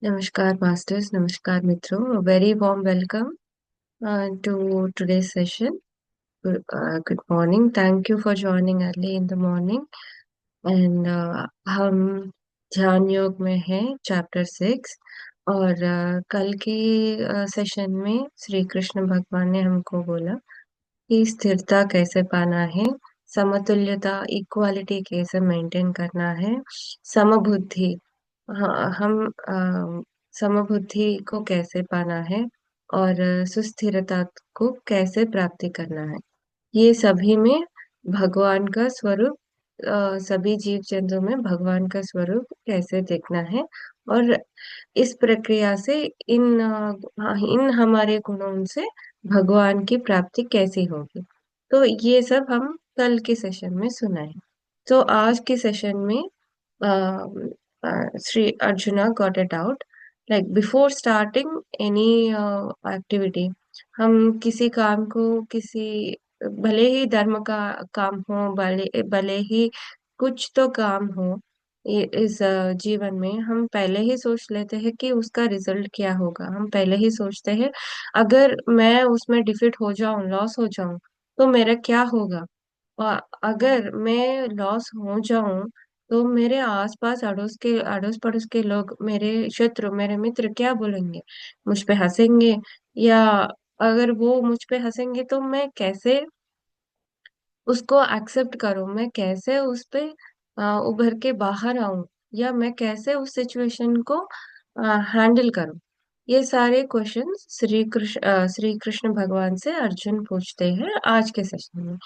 नमस्कार मास्टर्स, नमस्कार मित्रों, very warm welcome to today's session. Good morning. Thank you for joining early in the morning. And हम ध्यान योग में हैं चैप्टर 6। और कल के सेशन में श्री कृष्ण भगवान ने हमको बोला कि स्थिरता कैसे पाना है, समतुल्यता इक्वालिटी कैसे मेंटेन करना है, समबुद्धि। हाँ, हम समबुद्धि को कैसे पाना है और सुस्थिरता को कैसे प्राप्ति करना है। ये सभी में भगवान का स्वरूप, सभी जीव जंतु में भगवान का स्वरूप कैसे देखना है। और इस प्रक्रिया से इन हमारे गुणों से भगवान की प्राप्ति कैसी होगी। तो ये सब हम कल के सेशन में सुनाए। तो आज के सेशन में Sri Arjuna got it out. Like before starting any activity, हम किसी काम को किसी भले ही धर्म का काम हो, भले ही कुछ तो काम हो, इस जीवन में हम पहले ही सोच लेते हैं कि उसका रिजल्ट क्या होगा। हम पहले ही सोचते हैं अगर मैं उसमें डिफीट हो जाऊं, लॉस हो जाऊं, तो मेरा क्या होगा। और अगर मैं लॉस हो जाऊं तो मेरे आसपास अड़ोस पड़ोस के लोग, मेरे शत्रु, मेरे मित्र क्या बोलेंगे, मुझ पे हंसेंगे। या अगर वो मुझ पे हंसेंगे तो मैं कैसे उसको एक्सेप्ट करूं, मैं कैसे उस पे उभर के बाहर आऊं, या मैं कैसे उस सिचुएशन को हैंडल करूं। ये सारे क्वेश्चन श्री कृष्ण भगवान से अर्जुन पूछते हैं आज के सेशन में।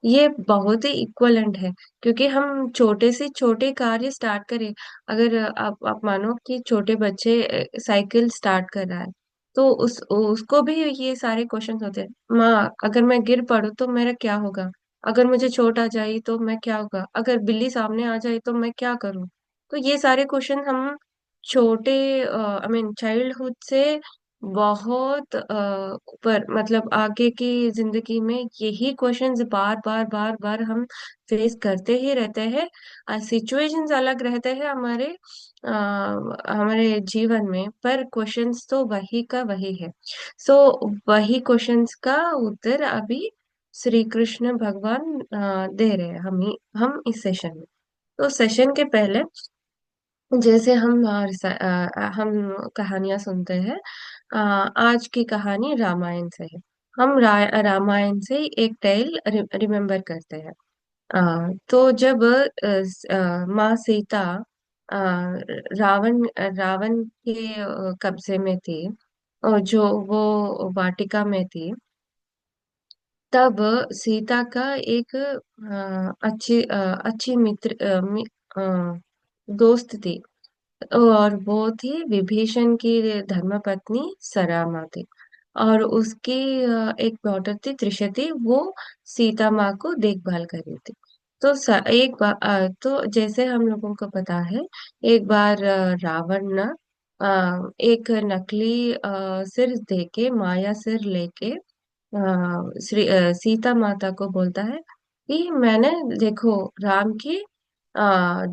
ये बहुत ही इक्वलेंट है, क्योंकि हम छोटे से छोटे कार्य स्टार्ट करें। अगर आप मानो कि छोटे बच्चे साइकिल स्टार्ट कर रहा है, तो उसको भी ये सारे क्वेश्चन होते हैं। माँ, अगर मैं गिर पड़ूं तो मेरा क्या होगा, अगर मुझे चोट आ जाए तो मैं क्या होगा, अगर बिल्ली सामने आ जाए तो मैं क्या करूं। तो ये सारे क्वेश्चन हम छोटे, आई मीन चाइल्डहुड से बहुत ऊपर, मतलब आगे की जिंदगी में यही क्वेश्चंस बार बार बार बार हम फेस करते ही रहते हैं। सिचुएशंस अलग रहते हैं हमारे जीवन में, पर क्वेश्चंस तो वही का वही है। सो वही क्वेश्चंस का उत्तर अभी श्री कृष्ण भगवान दे रहे हैं हम इस सेशन में। तो सेशन के पहले जैसे हम कहानियां सुनते हैं। आज की कहानी रामायण से है। हम रामायण से एक टेल रिमेम्बर करते हैं। तो जब माँ सीता अ, रावण रावण के कब्जे में थी, और जो वो वाटिका में थी, तब सीता का एक अच्छी मित्र, दोस्त थी। और वो थी विभीषण की धर्मपत्नी सरामा थी। और उसकी एक डॉटर थी त्रिशति, वो सीता माँ को देखभाल कर रही थी। तो एक बार, तो जैसे हम लोगों को पता है, एक बार रावण ना एक नकली सिर देके, माया सिर लेके सीता माता को बोलता है कि मैंने, देखो, राम की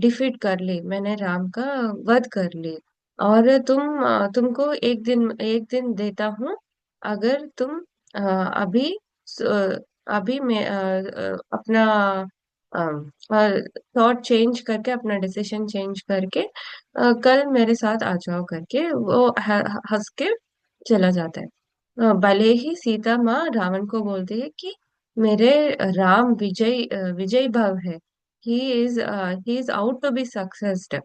डिफीट कर ली, मैंने राम का वध कर ली। और तुमको एक दिन देता हूँ, अगर तुम अभी अभी मैं अपना थॉट चेंज करके, अपना डिसीजन चेंज करके कल मेरे साथ आ जाओ करके वो हंस के चला जाता है। भले ही सीता माँ रावण को बोलती है कि मेरे राम विजय भव है, he is out to be successed,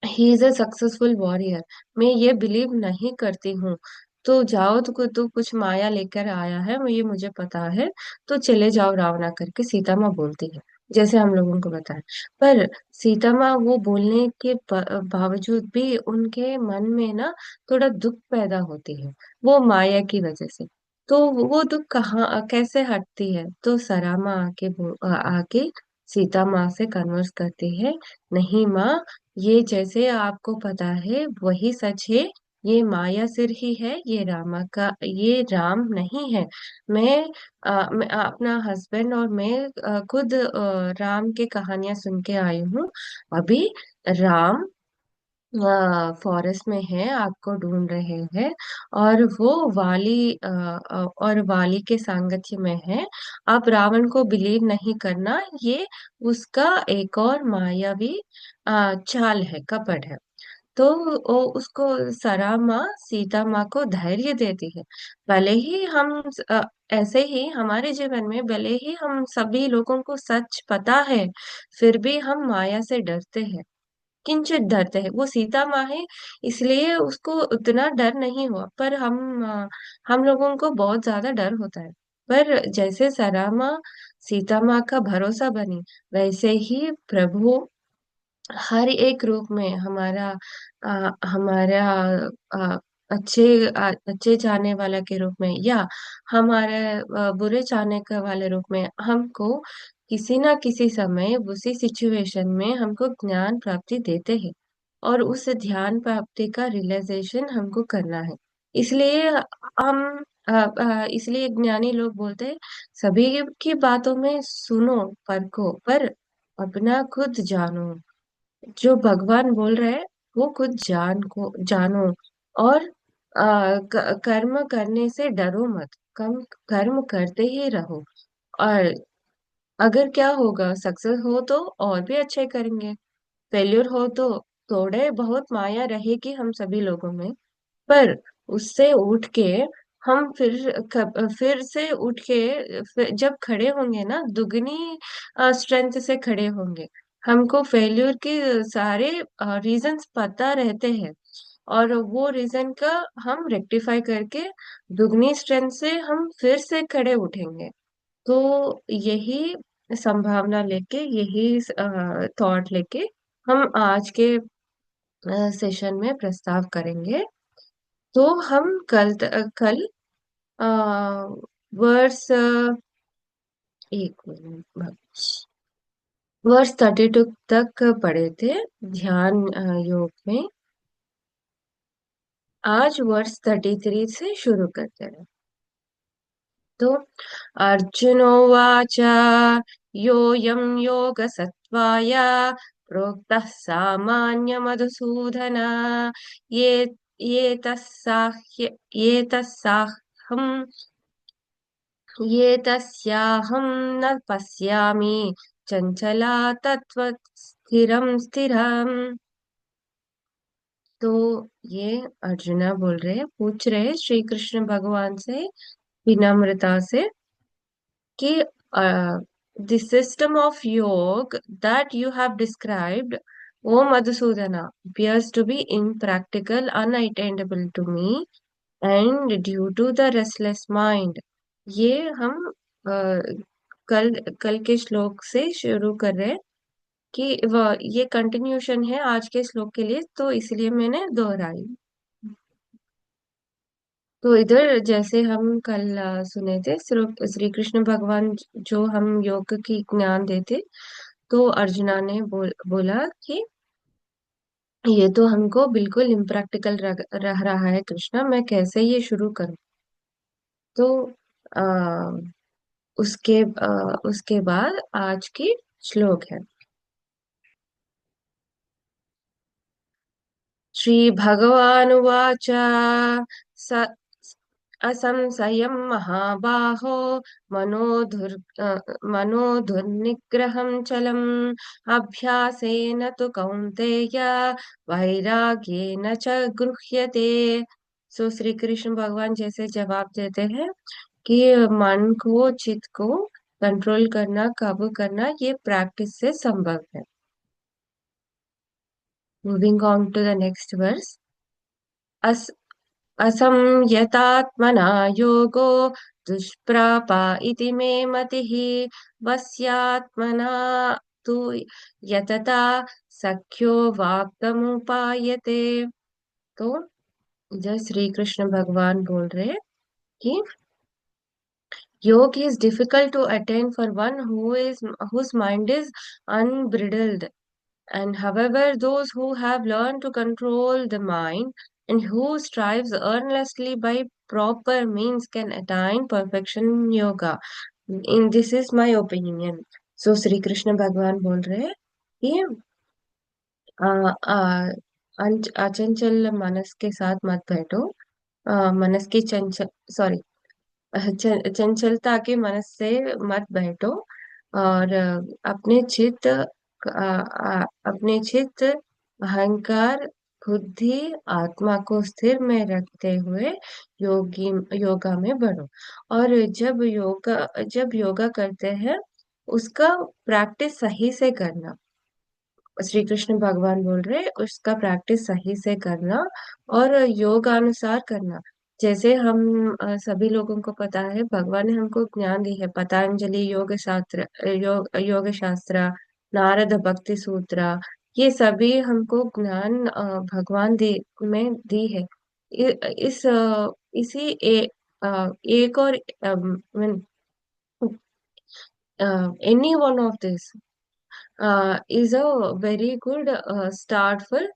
he is a successful warrior, मैं ये बिलीव नहीं करती हूँ। तो जाओ, तू कुछ माया लेकर आया है, ये मुझे पता है, तो चले जाओ रावणा करके सीता माँ बोलती है, जैसे हम लोगों को बताया। पर सीता माँ वो बोलने के बावजूद भी उनके मन में ना थोड़ा दुख पैदा होती है, वो माया की वजह से। तो वो दुख कहाँ कैसे हटती है, तो सरामा आके सीता माँ से कन्वर्स करती है। नहीं माँ, ये जैसे आपको पता है वही सच है, ये माया सिर ही है, ये राम नहीं है। मैं अपना हस्बैंड और मैं खुद राम के कहानियां सुन के आई हूँ। अभी राम फॉरेस्ट में है, आग को ढूंढ रहे हैं। और वो और वाली के सांगत्य में है। आप रावण को बिलीव नहीं करना, ये उसका एक और मायावी चाल है, कपट है। तो वो उसको सरा माँ सीता माँ को धैर्य देती है। भले ही हम ऐसे ही हमारे जीवन में भले ही हम सभी लोगों को सच पता है, फिर भी हम माया से डरते हैं, किंचित डरते हैं। वो सीता माँ है, इसलिए उसको उतना डर नहीं हुआ, पर हम लोगों को बहुत ज्यादा डर होता है। पर जैसे सरा माँ सीता माँ का भरोसा बनी, वैसे ही प्रभु हर एक रूप में हमारा आ, अच्छे चाहने वाला के रूप में, या हमारे बुरे चाहने का वाले रूप में हमको किसी ना किसी समय उसी सिचुएशन में हमको ज्ञान प्राप्ति देते हैं। और उस ध्यान प्राप्ति का रियलाइजेशन हमको करना है। इसलिए हम इसलिए ज्ञानी लोग बोलते हैं, सभी की बातों में सुनो, परखो, पर अपना खुद जानो। जो भगवान बोल रहे हैं वो खुद जानो। और कर्म करने से डरो मत, कम कर्म करते ही रहो। और अगर क्या होगा, सक्सेस हो तो और भी अच्छे करेंगे, फेल्यूर हो तो थोड़े बहुत माया रहेगी हम सभी लोगों में, पर उससे उठ के हम फिर से उठ के जब खड़े होंगे ना, दुगनी स्ट्रेंथ से खड़े होंगे। हमको फेल्यूर के सारे रीजंस पता रहते हैं, और वो रीजन का हम रेक्टिफाई करके दुगनी स्ट्रेंथ से हम फिर से खड़े उठेंगे। तो यही संभावना लेके, यही थॉट लेके हम आज के सेशन में प्रस्ताव करेंगे। तो हम कल आ, वर्ष एक मिनट, वर्ष 32 तक पढ़े थे ध्यान योग में। आज वर्ष 33 से शुरू करते हैं। तो अर्जुनोवाच योऽयं योगसत्त्वाय प्रोक्तः सामान्य मधुसूदन, ये ये तस्साह्य ये तस्साहं ये तस्याहं न पश्यामि चंचला तत्व स्थिरम। तो ये अर्जुना बोल रहे हैं, पूछ रहे हैं श्री कृष्ण भगवान से विनम्रता से कि the system of yoga that you have described, O Madhusudana, appears to be impractical, unattainable to me, and due to the restless mind। ये हम कल कल के श्लोक से शुरू कर रहे हैं, कि ये कंटिन्यूशन है आज के श्लोक के लिए, तो इसलिए मैंने दोहराई। तो इधर जैसे हम कल सुने थे, श्री कृष्ण भगवान जो हम योग की ज्ञान देते, तो अर्जुना ने बोला कि ये तो हमको बिल्कुल इम्प्रैक्टिकल रह रहा है कृष्णा, मैं कैसे ये शुरू करूं। तो आ, उसके बाद आज की श्लोक है। श्री भगवानुवाच स असंशयं महाबाहो मनो दुर्निग्रहं चलम् अभ्यासेन तु कौन्तेय वैराग्येन च गृह्यते। सो श्री कृष्ण भगवान जैसे जवाब देते हैं कि मन को, चित्त को कंट्रोल करना, काबू करना, ये प्रैक्टिस से संभव है। Moving on to the next verse. असंयतात्मना योगो दुष्प्राप इति मे मतिः वस्यात्मना तु यतता सख्यो वाप्तमुपायते। तो इधर श्री कृष्ण भगवान बोल रहे हैं कि योग is difficult to attain for one whose mind is unbridled. And however, those who have learned to control the mind and who strives earnestly by proper means can attain perfection in yoga. In this is my opinion. So Sri Krishna भगवान बोल रहे हैं कि अचंचल मनस के साथ मत बैठो। मनस की चंचल, सॉरी, चंचलता के मनस से मत बैठो। और अपने चित्त, अहंकार, बुद्धि, आत्मा को स्थिर में रखते हुए योगी योगा में बढ़ो। और जब योगा करते हैं, उसका प्रैक्टिस सही से करना। श्री कृष्ण भगवान बोल रहे उसका प्रैक्टिस सही से करना और योग अनुसार करना। जैसे हम सभी लोगों को पता है, भगवान ने हमको ज्ञान दी है। पतंजलि योग शास्त्र, योग शास्त्र, नारद भक्ति सूत्र, ये सभी हमको ज्ञान भगवान दी में दी है। इ, इस इसी एक और any one of this is a very good start for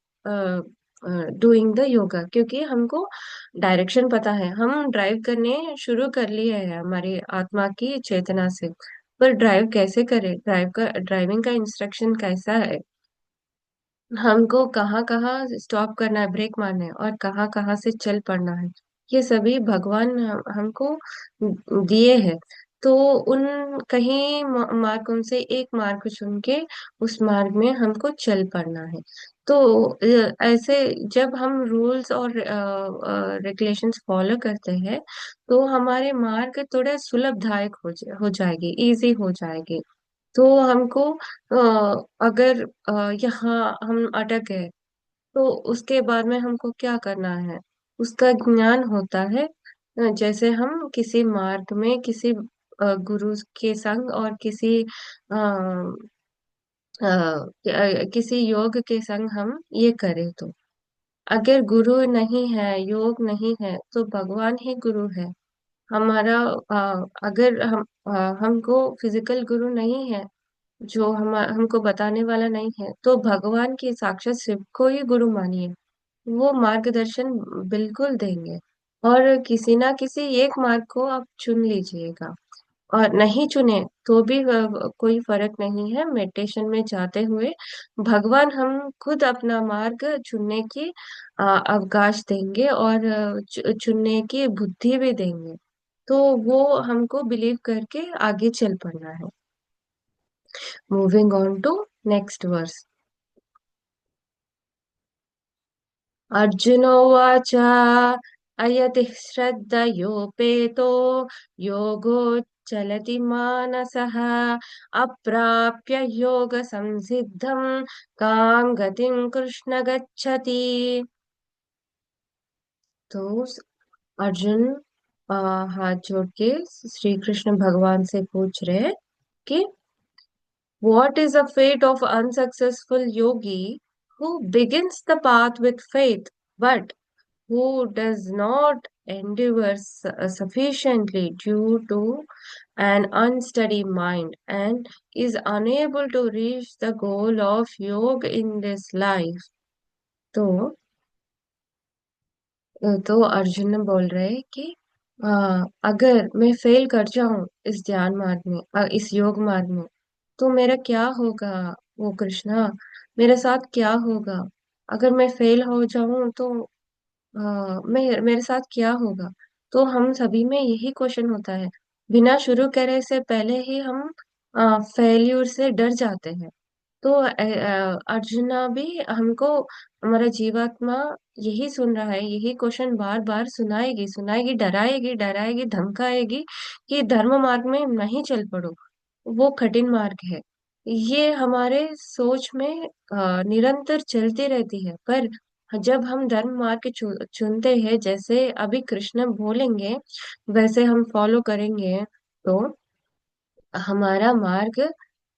doing the yoga, क्योंकि हमको डायरेक्शन पता है। हम ड्राइव करने शुरू कर लिए हैं हमारी आत्मा की चेतना से, पर ड्राइव कैसे करें, ड्राइविंग का इंस्ट्रक्शन कैसा है, हमको कहाँ कहाँ स्टॉप करना है, ब्रेक मारना है, और कहाँ कहाँ से चल पड़ना है, ये सभी भगवान हमको दिए हैं। तो उन कहीं मार्ग, उनसे एक मार्ग चुन के उस मार्ग में हमको चल पड़ना है। तो ऐसे जब हम रूल्स और रेगुलेशंस फॉलो करते हैं, तो हमारे मार्ग थोड़ा सुलभदायक हो जाएगी, इजी हो जाएगी। तो हमको अगर यहाँ हम अटक गए, तो उसके बाद में हमको क्या करना है, उसका ज्ञान होता है। जैसे हम किसी मार्ग में किसी गुरु के संग और किसी योग के संग हम ये करें, तो अगर गुरु नहीं है, योग नहीं है, तो भगवान ही गुरु है हमारा। अगर हमको फिजिकल गुरु नहीं है, जो हमको बताने वाला नहीं है, तो भगवान की साक्षात शिव को ही गुरु मानिए। वो मार्गदर्शन बिल्कुल देंगे। और किसी ना किसी एक मार्ग को आप चुन लीजिएगा, और नहीं चुने तो भी कोई फर्क नहीं है। मेडिटेशन में जाते हुए भगवान हम खुद अपना मार्ग चुनने की अवकाश देंगे, और चुनने की बुद्धि भी देंगे। तो वो हमको बिलीव करके आगे चल पड़ना है। Moving on to next verse. अर्जुनोवाच अयति श्रद्धयोपेतो योगो चलति मानसः अप्राप्य योगसंसिद्धं कां गतिं कृष्ण गच्छति। तो अर्जुन हाथ जोड़ के श्री कृष्ण भगवान से पूछ रहे हैं कि what is the fate of unsuccessful yogi who begins the path with faith, but who does not endeavor sufficiently due to an unsteady mind and is unable to reach the goal of yoga in this life? तो तो अर्जुन बोल रहे हैं कि अ, अगर मैं fail कर जाऊं इस ध्यान मार्ग में, इस योग मार्ग में, तो मेरा क्या होगा? वो कृष्णा, मेरे साथ क्या होगा? अगर मैं फेल हो जाऊं तो मेरे साथ क्या होगा? तो हम सभी में यही क्वेश्चन होता है। बिना शुरू करे से पहले ही हम फेल्यूर से डर जाते हैं। तो अर्जुना भी हमको, हमारा जीवात्मा यही सुन रहा है, यही क्वेश्चन बार बार सुनाएगी सुनाएगी, डराएगी डराएगी, धमकाएगी कि धर्म मार्ग में नहीं चल पड़ो, वो कठिन मार्ग है। ये हमारे सोच में निरंतर चलती रहती है। पर जब हम धर्म मार्ग चुनते हैं, जैसे अभी कृष्ण बोलेंगे वैसे हम फॉलो करेंगे, तो हमारा मार्ग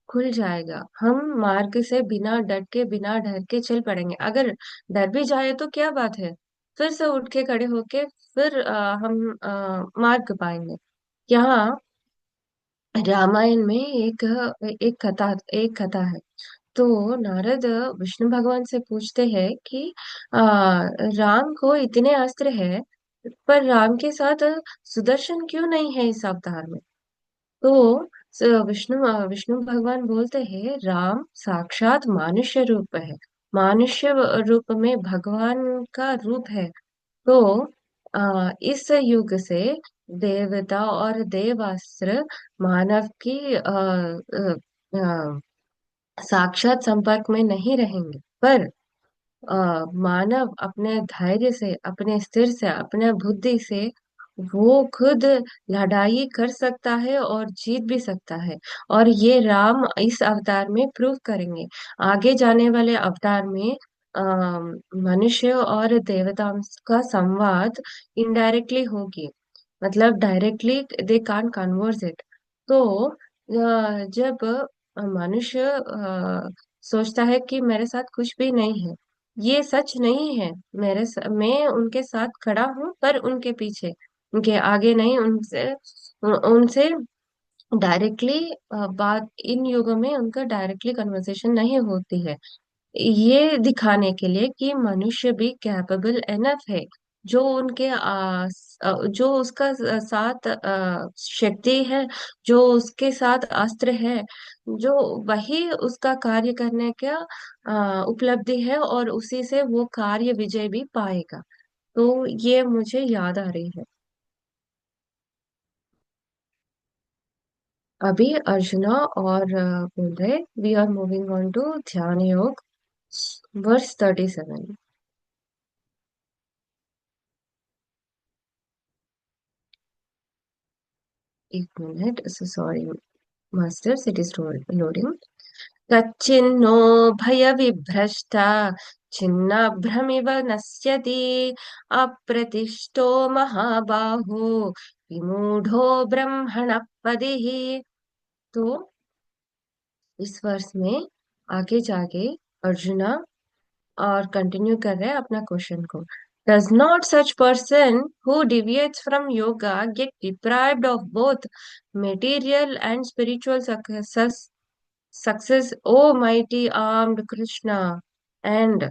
खुल जाएगा। हम मार्ग से बिना डर के, बिना डर के चल पड़ेंगे। अगर डर भी जाए तो क्या बात है, फिर से उठ के खड़े होके फिर हम मार्ग पाएंगे। यहाँ रामायण में एक कथा है। तो नारद विष्णु भगवान से पूछते हैं कि राम को इतने अस्त्र है, पर राम के साथ सुदर्शन क्यों नहीं है इस अवतार में? तो विष्णु भगवान बोलते हैं, राम साक्षात मनुष्य रूप है, मनुष्य रूप में भगवान का रूप है। तो इस युग से देवता और देवास्त्र मानव की साक्षात संपर्क में नहीं रहेंगे, पर मानव अपने धैर्य से, अपने स्थिर से, अपने बुद्धि से वो खुद लड़ाई कर सकता है और जीत भी सकता है। और ये राम इस अवतार में प्रूव करेंगे। आगे जाने वाले अवतार में आ, मनुष्य और देवताओं का संवाद इनडायरेक्टली होगी, मतलब directly they can converse it. तो जब मनुष्य सोचता है कि मेरे साथ कुछ भी नहीं है, ये सच नहीं है। मैं उनके साथ खड़ा हूँ, पर उनके पीछे, उनके आगे नहीं, उनसे उनसे डायरेक्टली बात, इन युगों में उनका डायरेक्टली कन्वर्सेशन नहीं होती है। ये दिखाने के लिए कि मनुष्य भी कैपेबल एनफ है। जो जो उसका साथ शक्ति है, जो उसके साथ अस्त्र है, जो वही उसका कार्य करने का उपलब्धि है, और उसी से वो कार्य विजय भी पाएगा। तो ये मुझे याद आ रही है। अभी अर्जुना और बोल रहे, we are moving on to Dhyana Yoga, verse 37। एक मिनट, sorry masters, it is loading. कच्चिन्नो भयविभ्रष्टा छिन्नभ्रमिव नश्यति अप्रतिष्ठो महाबाहो विमूढो ब्रह्मणपदिः। तो इस वर्ष में आगे जाके अर्जुना और कंटिन्यू कर रहे हैं अपना क्वेश्चन को। Does not such person who deviates from yoga get deprived of both material and spiritual success, O mighty armed Krishna, and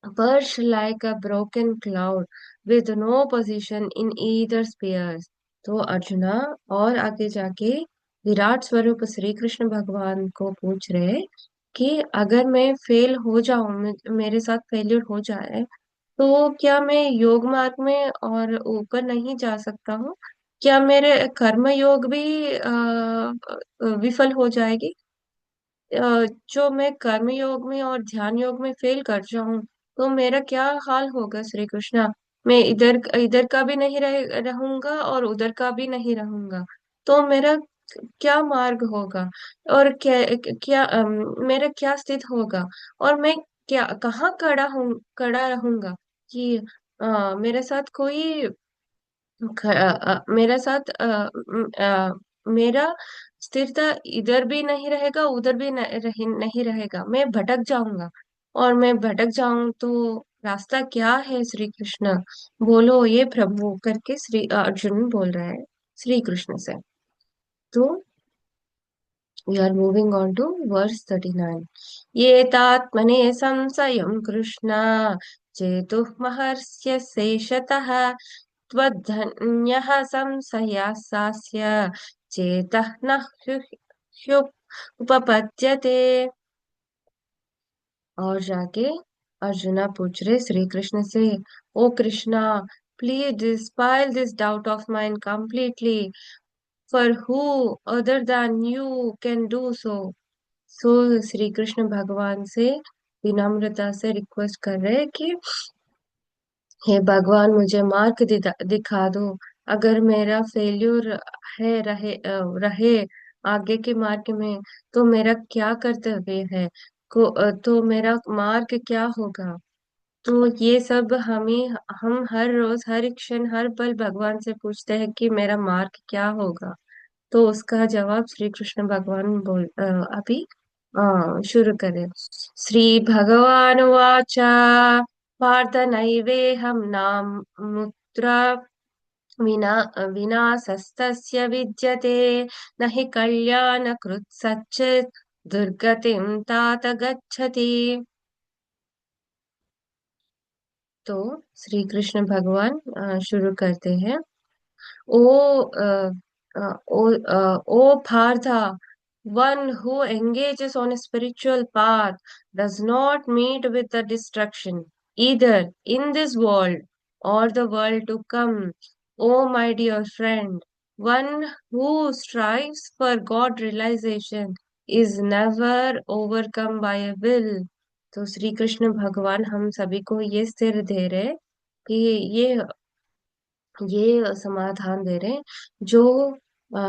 perch like a broken cloud with no position in either spheres? तो अर्जुना और आगे जाके विराट स्वरूप श्री कृष्ण भगवान को पूछ रहे कि अगर मैं फेल हो जाऊं, मेरे साथ फेल्यूर हो जाए, तो क्या मैं योग मार्ग में और ऊपर नहीं जा सकता हूँ? क्या मेरे कर्म योग भी विफल हो जाएगी? जो मैं कर्म योग में और ध्यान योग में फेल कर जाऊं, तो मेरा क्या हाल होगा श्री कृष्णा? मैं इधर इधर का भी नहीं रहूंगा और उधर का भी नहीं रहूंगा। तो मेरा क्या मार्ग होगा? और क्या क्या मेरा क्या स्थित होगा? और मैं क्या कहाँ खड़ा रहूंगा कि मेरे साथ कोई मेरे साथ मेरा स्थिरता इधर भी नहीं रहेगा, उधर भी नहीं रहेगा, मैं भटक जाऊंगा। और मैं भटक जाऊं तो रास्ता क्या है श्री कृष्ण? बोलो ये प्रभु, करके श्री अर्जुन बोल रहा है श्री कृष्ण से। तो we are moving on to verse 39। ये तात्मने संशयं कृष्ण चेतुः महर्ष्य शेषतः त्वद्धन्यः संशयास्स्य चेतः न उपपद्यते। और जाके अर्जुना पूछ रहे श्री कृष्ण से, O Krishna, please dispel this doubt of mine completely, for who other than you can do so? सो श्री कृष्ण भगवान से विनम्रता से रिक्वेस्ट कर रहे हैं कि हे भगवान, मुझे मार्ग दिखा दो। अगर मेरा फेल्यूर है, रहे आगे के मार्ग में, तो मेरा क्या कर्तव्य है? तो मेरा मार्ग क्या होगा? तो ये सब हम हर रोज, हर एक क्षण, हर पल भगवान से पूछते हैं कि मेरा मार्ग क्या होगा। तो उसका जवाब श्री कृष्ण भगवान अभी शुरू करें। श्री भगवान वाचा, पार्थ नैवेहं नामुत्र विना विनाशस्तस्य विद्यते, न हि कल्याणकृत् सच्चित् दुर्गतिं तात गच्छति। तो श्री कृष्ण भगवान शुरू करते हैं। ओ अ, ओ Partha, One who engages on a spiritual path does not meet with the destruction, either in this world or the world to come. Oh, my dear friend, one who strives for God realization is never overcome by a will. तो श्री कृष्ण भगवान हम सभी को ये स्थिर दे रहे कि ये ये समाधान दे रहे हैं। जो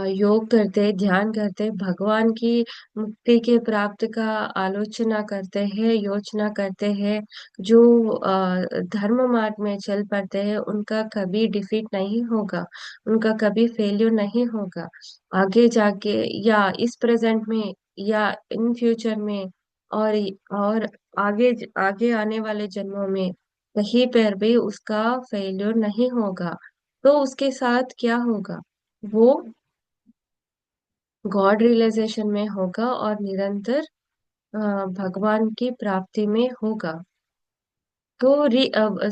योग करते ध्यान करते भगवान की मुक्ति के प्राप्त का आलोचना करते हैं योचना करते हैं, जो धर्म मार्ग में चल पड़ते हैं, उनका कभी डिफीट नहीं होगा, उनका कभी फेल्यूर नहीं होगा आगे जाके, या इस प्रेजेंट में, या इन फ्यूचर में, और और आगे आगे आने वाले जन्मों में कहीं पर भी उसका फेल्यूर नहीं होगा। तो उसके साथ क्या होगा? वो गॉड रियलाइजेशन में होगा और निरंतर भगवान की प्राप्ति में होगा। तो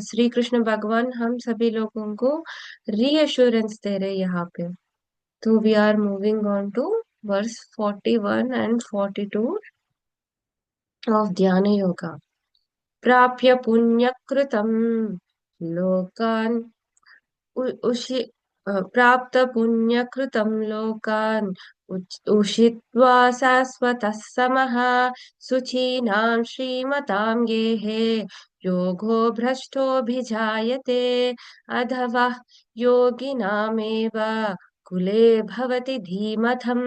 श्री कृष्ण भगवान हम सभी लोगों को रीअश्योरेंस दे रहे यहाँ पे। तो we are moving on to verse 41 and 42 of Dhyan yoga. प्राप्य पुण्यकृतं लोकान् उषि प्राप्त पुण्यकृतं लोकान् उषित्वा शाश्वतः समः शुचीनां श्रीमतां गेहे योगो भ्रष्टोऽभिजायते अधवः योगिनामेव कुले भवति धीमतम्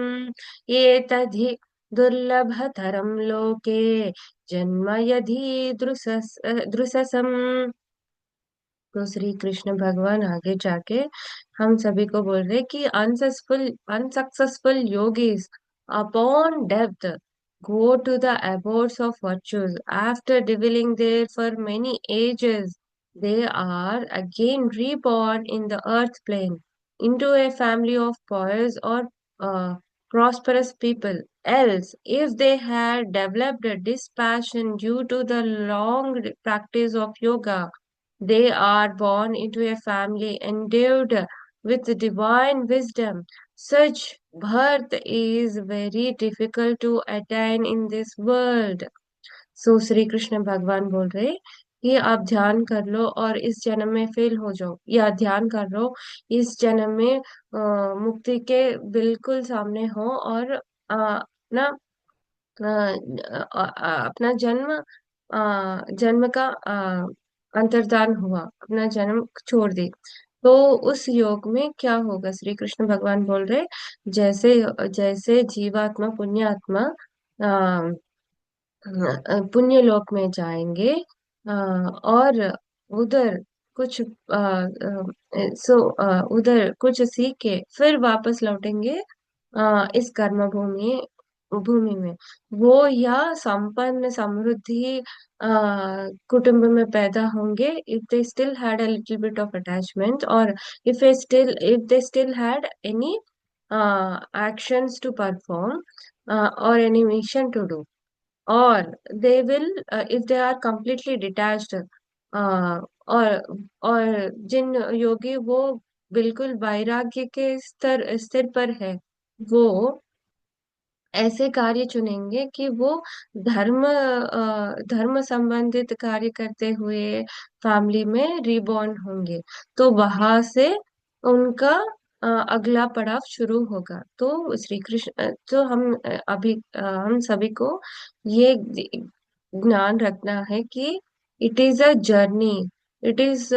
एतद्धि दुर्लभतरं लोके जन्म दृशसम्। तो श्री कृष्ण भगवान आगे जाके हम सभी को बोल रहे कि unsuccessful yogis upon depth go to the abodes of virtues after dwelling there for many ages. They are again reborn in the earth plane into a family of pious or uh, prosperous people. Else, if they had developed a dispassion due to the long practice of yoga, they are born into a family endowed with divine wisdom. Such birth is very difficult to attain in this world. सो श्री कृष्ण भगवान बोल रहे कि आप ध्यान कर लो और इस जन्म में फेल हो जाओ, या ध्यान कर लो इस जन्म में मुक्ति के बिल्कुल सामने हो, और ना अपना जन्म जन्म का अंतर्धान हुआ, अपना जन्म छोड़ दी। तो उस योग में क्या होगा? श्री कृष्ण भगवान बोल रहे जैसे जैसे जीवात्मा पुण्यात्मा पुण्य लोक में जाएंगे, और उधर कुछ उधर कुछ सीख के फिर वापस लौटेंगे इस कर्म भूमि भूमि में। वो या संपन्न समृद्धि कुटुंब में पैदा होंगे if they still had a little bit of attachment, और if they still had any actions to perform, or any mission to do, or they will if they are completely detached, और जिन योगी वो बिल्कुल वैराग्य के स्तर पर है, वो ऐसे कार्य चुनेंगे कि वो धर्म संबंधित कार्य करते हुए फैमिली में रिबॉर्न होंगे। तो वहां से उनका अगला पड़ाव शुरू होगा। तो श्री कृष्ण तो हम सभी को ये ज्ञान रखना है कि it is a journey, it is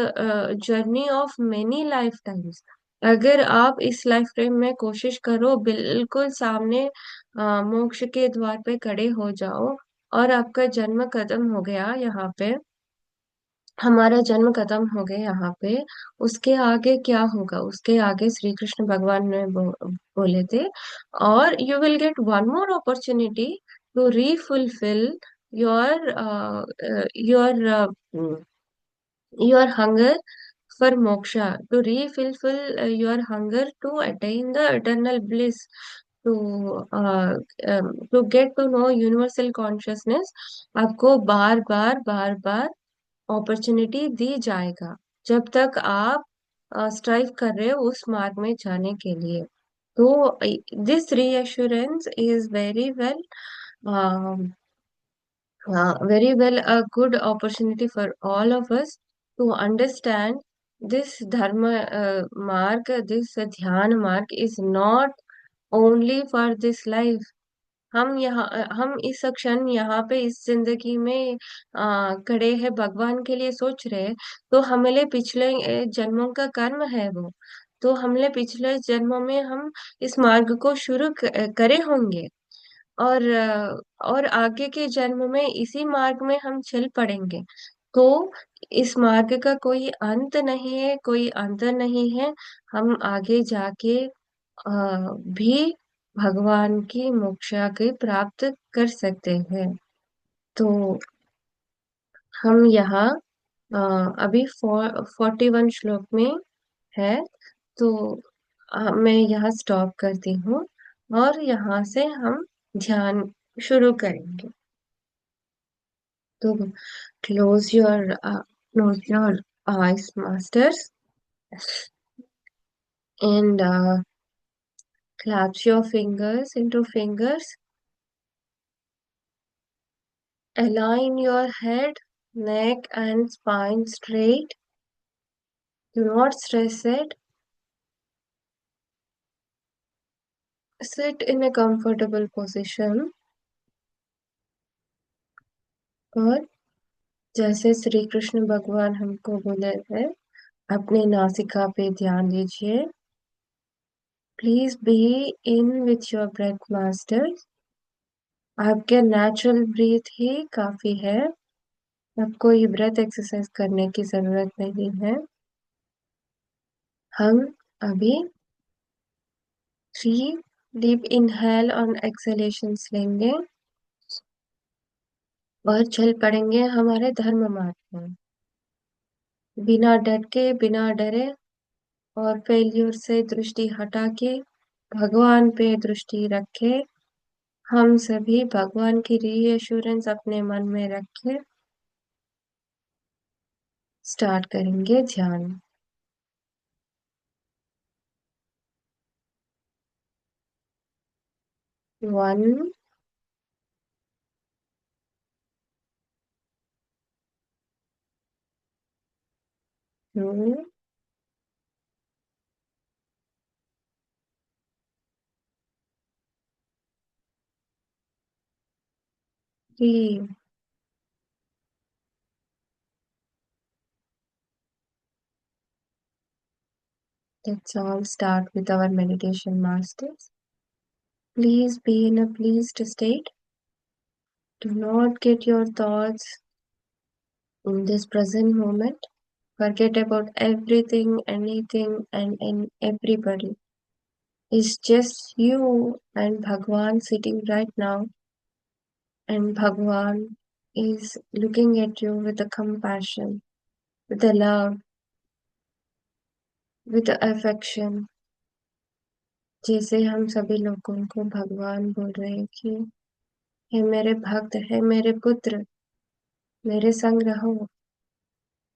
journey of many life times. अगर आप इस लाइफ टाइम में कोशिश करो बिल्कुल सामने मोक्ष के द्वार पे खड़े हो जाओ, और आपका जन्म खत्म हो गया यहाँ पे, हमारा जन्म खत्म हो गया यहाँ पे, उसके आगे क्या होगा? उसके आगे श्री कृष्ण भगवान ने बोले थे, और you will get one more opportunity to refulfil your your your hunger for moksha, to refulfill your hunger to attain the eternal bliss, to get to know universal consciousness। आपको बार बार अपॉर्चुनिटी दी जाएगा जब तक आप स्ट्राइव कर रहे हो उस मार्ग में जाने के लिए। So this reassurance is very well a good opportunity for all of us to understand this dharma mark, this dhyan mark is not only for this life. हम इस क्षण यहाँ पे इस जिंदगी में खड़े हैं, भगवान के लिए सोच रहे हैं, तो हमारे पिछले जन्मों का कर्म है वो। तो हमने पिछले जन्मों में हम इस मार्ग को करे होंगे, और आगे के जन्म में इसी मार्ग में हम चल पड़ेंगे। तो इस मार्ग का कोई अंत नहीं है, कोई अंत नहीं है। हम आगे जाके भी भगवान की मोक्षा के प्राप्त कर सकते हैं। तो हम यहाँ अ, अभी 41 श्लोक में है। तो मैं यहाँ स्टॉप करती हूँ, और यहाँ से हम ध्यान शुरू करेंगे। तो close your eyes, masters, and clasp your fingers into fingers. Align your head, neck, and spine straight. Do not stress it. Sit in a comfortable position, और जैसे श्री कृष्ण भगवान हमको बोले हैं, अपने नासिका पे ध्यान दीजिए। Please be in with your breath, master. आपके नेचुरल ब्रीथ ही काफी है, आपको ये ब्रेथ एक्सरसाइज करने की जरूरत नहीं है। हम अभी 3 डीप इनहेल और एक्सहेलेशंस लेंगे, और चल पड़ेंगे हमारे धर्म मार्ग में, बिना डर के, बिना डरे, और फेल्यूर से दृष्टि हटा के भगवान पे दृष्टि रखे। हम सभी भगवान की रीएश्योरेंस अपने मन में रखे स्टार्ट करेंगे ध्यान। 1, 2, 3। Let's all start with our meditation, masters. Please be in a pleased state. Do not get your thoughts in this present moment. Forget about everything, anything, and everybody. It's just you and Bhagwan sitting right now, and Bhagwan is looking at you with a compassion, with a love, with a affection. जैसे हम सभी लोगों को भगवान बोल रहे हैं कि हे मेरे भक्त, हे मेरे पुत्र, मेरे संग रहो,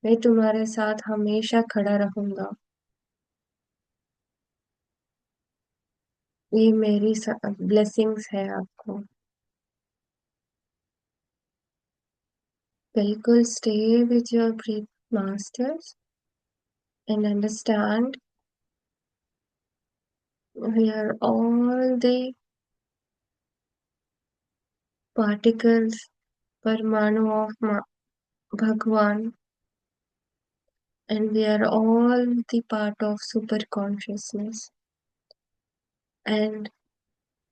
मैं तुम्हारे साथ हमेशा खड़ा रहूंगा। ये मेरी ब्लेसिंग्स है आपको। बिल्कुल stay with your breathe, masters, and understand we are all the particles, Parmanu of Bhagwan, and we are all the part of super consciousness, and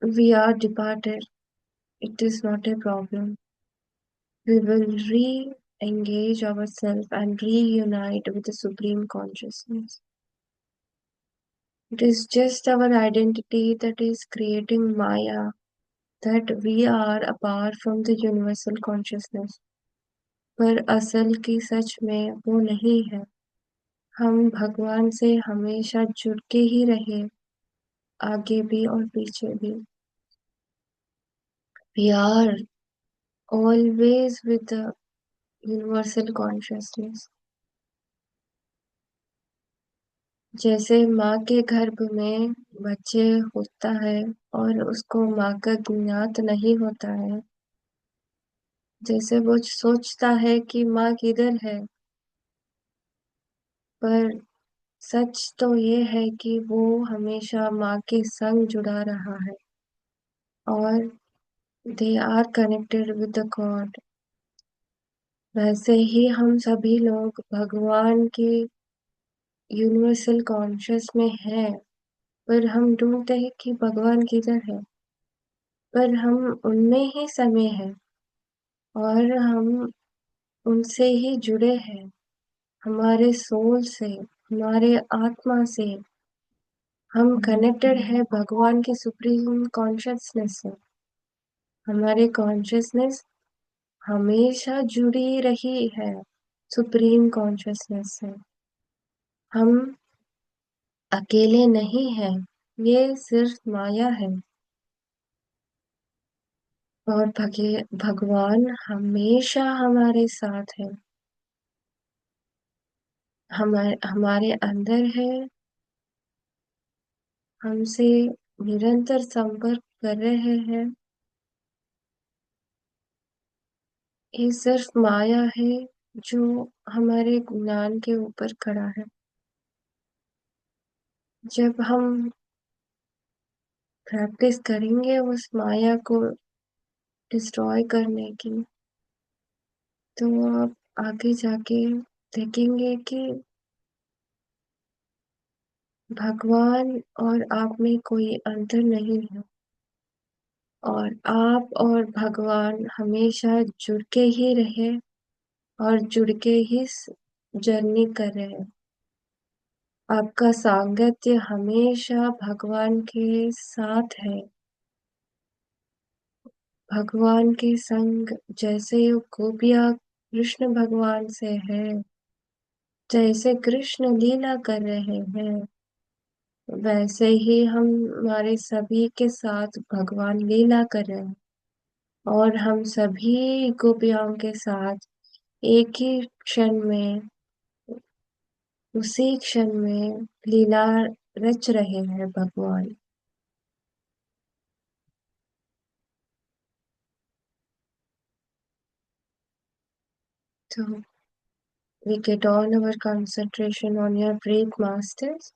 we are departed. It is not a problem. We will re-engage ourselves and reunite with the supreme consciousness. It is just our identity that is creating Maya, that we are apart from the universal consciousness. पर असल की सच में वो नहीं है। हम भगवान से हमेशा जुड़ के ही रहे, आगे भी और पीछे भी। We are always with the universal consciousness. जैसे माँ के गर्भ में बच्चे होता है और उसको माँ का ज्ञात नहीं होता है, जैसे वो सोचता है कि माँ किधर है, पर सच तो ये है कि वो हमेशा माँ के संग जुड़ा रहा है और they are connected with the God. वैसे ही हम सभी लोग भगवान के यूनिवर्सल कॉन्शियस में हैं, पर हम ढूंढते हैं कि भगवान किधर है, पर हम उनमें ही समय है और हम उनसे ही जुड़े हैं, हमारे सोल से, हमारे आत्मा से। हम कनेक्टेड है भगवान के सुप्रीम कॉन्शियसनेस से। हमारी कॉन्शियसनेस हमेशा जुड़ी रही है सुप्रीम कॉन्शियसनेस से। हम अकेले नहीं हैं, ये सिर्फ माया है। और भगवान हमेशा हमारे साथ है, हमारे अंदर है, हमसे निरंतर संपर्क कर रहे हैं। ये सिर्फ माया है जो हमारे ज्ञान के ऊपर खड़ा है। जब हम प्रैक्टिस करेंगे उस माया को डिस्ट्रॉय करने की, तो आप आगे जाके देखेंगे कि भगवान और आप में कोई अंतर नहीं है और आप और भगवान हमेशा जुड़ के ही रहे और जुड़ के ही जर्नी कर रहे हैं। आपका सांगत्य हमेशा भगवान के साथ है। भगवान के संग जैसे गोपियाँ कृष्ण भगवान से है, जैसे कृष्ण लीला कर रहे हैं, वैसे ही हम हमारे सभी के साथ भगवान लीला कर रहे हैं और हम सभी गोपियों के साथ एक ही क्षण में, उसी क्षण में लीला रच रहे हैं भगवान। So we get all our concentration on your breath, masters.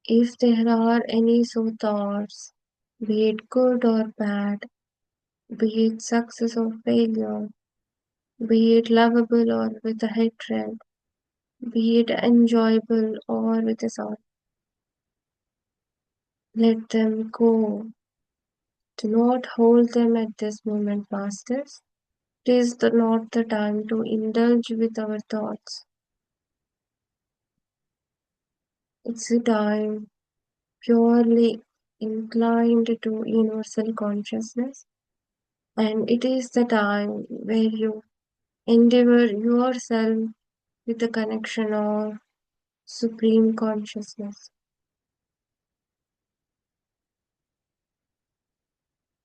If there are any so thoughts, be it good or bad, be it success or failure, be it lovable or with a hatred, be it enjoyable or with a sorrow, let them go. Do not hold them at this moment, masters. It is not the time to indulge with our thoughts. It's a time purely inclined to universal consciousness, and it is the time where you endeavor yourself with the connection of supreme consciousness.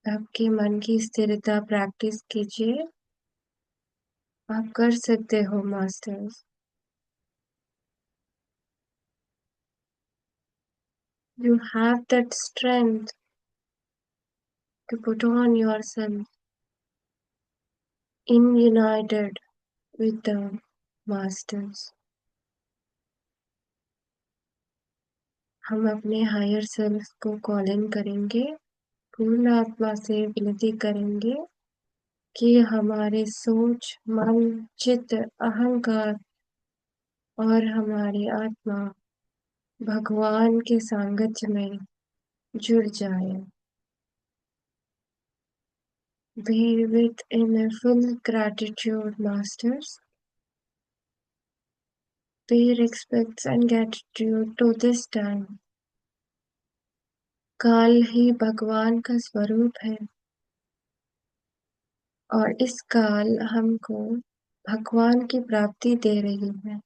आपके मन की स्थिरता practice कीजिए। आप कर सकते हो masters. You have that strength to put on yourself in united with the masters. हम अपने हायर सेल्फ को कॉल इन करेंगे, पूर्ण आत्मा से विनती करेंगे कि हमारे सोच, मन, चित्त, अहंकार और हमारी आत्मा भगवान के सांगत्य में जुड़ जाए। Be with in a full gratitude, masters. Pay respects and gratitude to this time. काल ही भगवान का स्वरूप है और इस काल हमको भगवान की प्राप्ति दे रही है।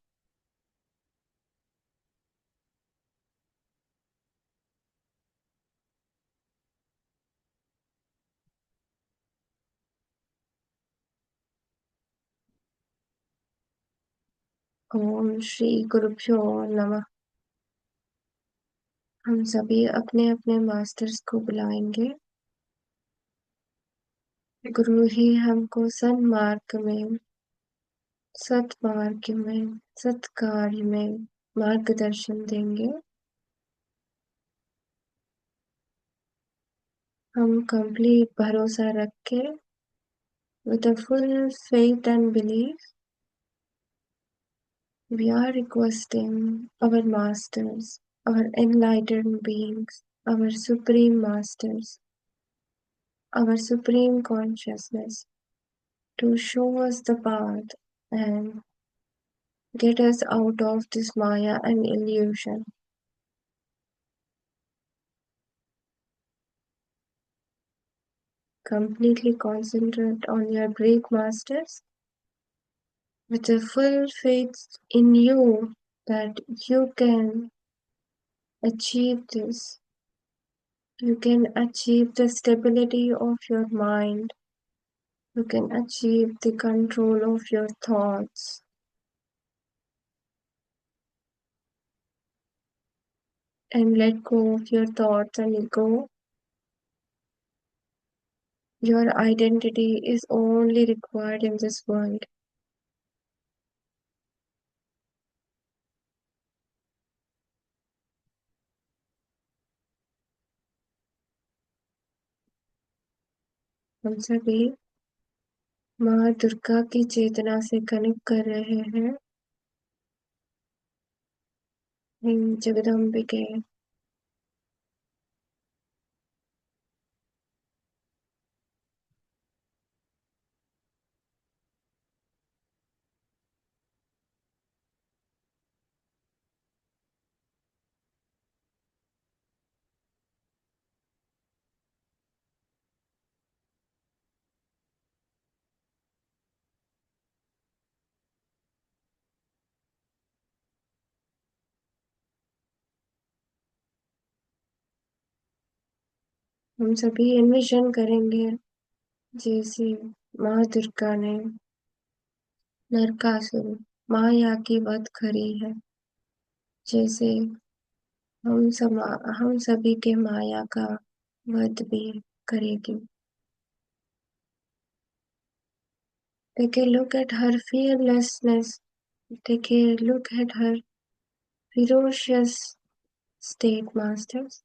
ओम श्री गुरुभ्यो नमः। हम सभी अपने अपने मास्टर्स को बुलाएंगे। गुरु ही हमको सन्मार्ग में, सत्मार्ग में, सत्कार्य में मार्गदर्शन देंगे। हम कंप्लीट भरोसा रख के, with a full faith and belief, we are requesting our masters, our enlightened beings, our supreme masters, our supreme consciousness to show us the path and get us out of this Maya and illusion. Completely concentrate on your great masters with a full faith in you that you can achieve this. You can achieve the stability of your mind. You can achieve the control of your thoughts and let go of your thoughts and ego. Your identity is only required in this world. हम सभी माँ दुर्गा की चेतना से connect कर रहे हैं। जगदम्बिके। हम सभी एनविजन करेंगे जैसे माँ दुर्गा ने नरकासुर माया की वध करी है, जैसे हम सभी के माया का वध भी करेगी। Take a look at her fearlessness. Take a look at her ferocious state, masters.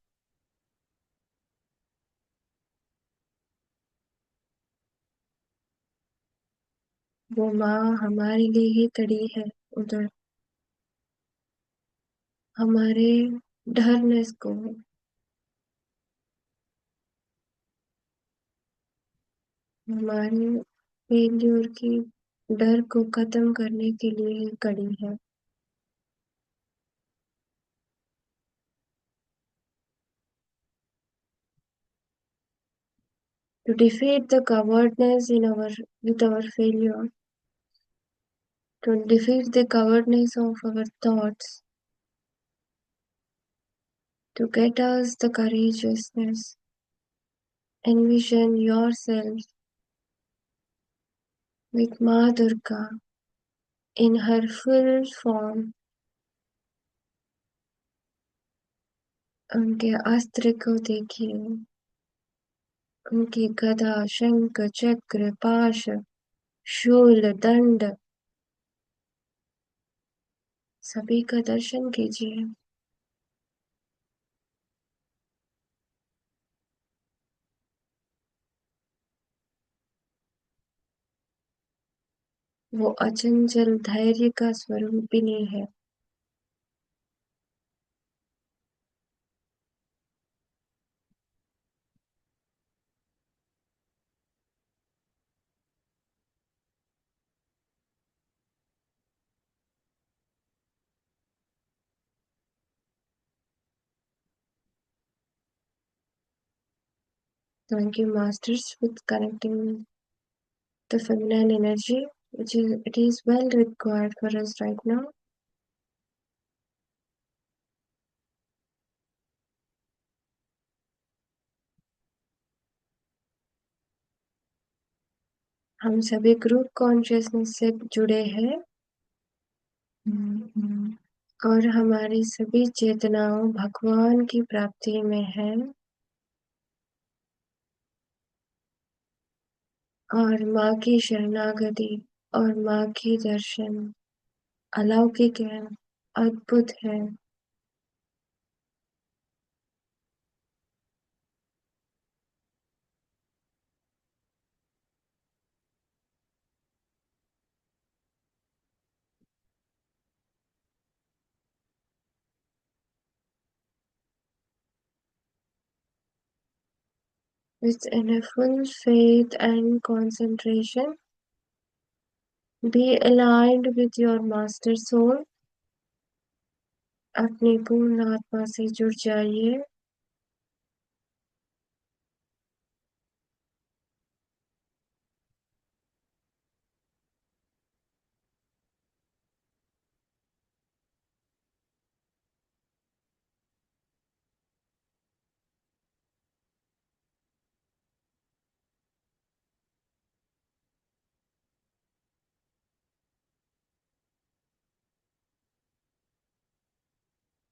वो माँ हमारे लिए ही खड़ी है उधर, हमारे डरनेस को, हमारे फेल्योर की डर को खत्म करने के लिए ही खड़ी है। To defeat the cowardness in our with our failure, to defeat the cowardness of our thoughts, to get us the courageousness. Envision yourself with Ma Durga in her full form, उनके अस्त्र को देखिए, उनकी गदा, शंख, चक्र, पाश, शूल, दंड सभी का दर्शन कीजिए। वो अचंचल धैर्य का स्वरूपिणी है। Thank you, masters, with connecting the feminine energy, which is it is well required for us right now. हम सभी ग्रुप कॉन्शियसनेस से जुड़े हैं। और हमारी सभी चेतनाओं भगवान की प्राप्ति में है। और माँ की शरणागति और माँ की दर्शन अलौकिक है, अद्भुत है। With a full faith and concentration, be aligned with your master soul. अपनी पूर्ण आत्मा से जुड़ जाइए।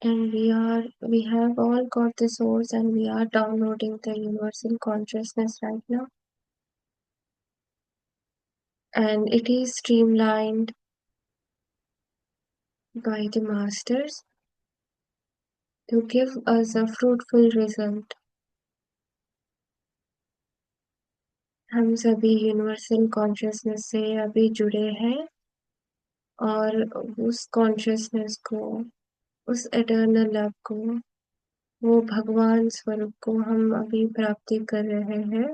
And we have all got the source and we are downloading the universal consciousness right now. And it is streamlined by the masters to give us a fruitful result. हम सभी universal consciousness से अभी जुड़े हैं और उस consciousness को, उस एटर्नल लव को, वो भगवान स्वरूप को हम अभी प्राप्ति कर रहे हैं।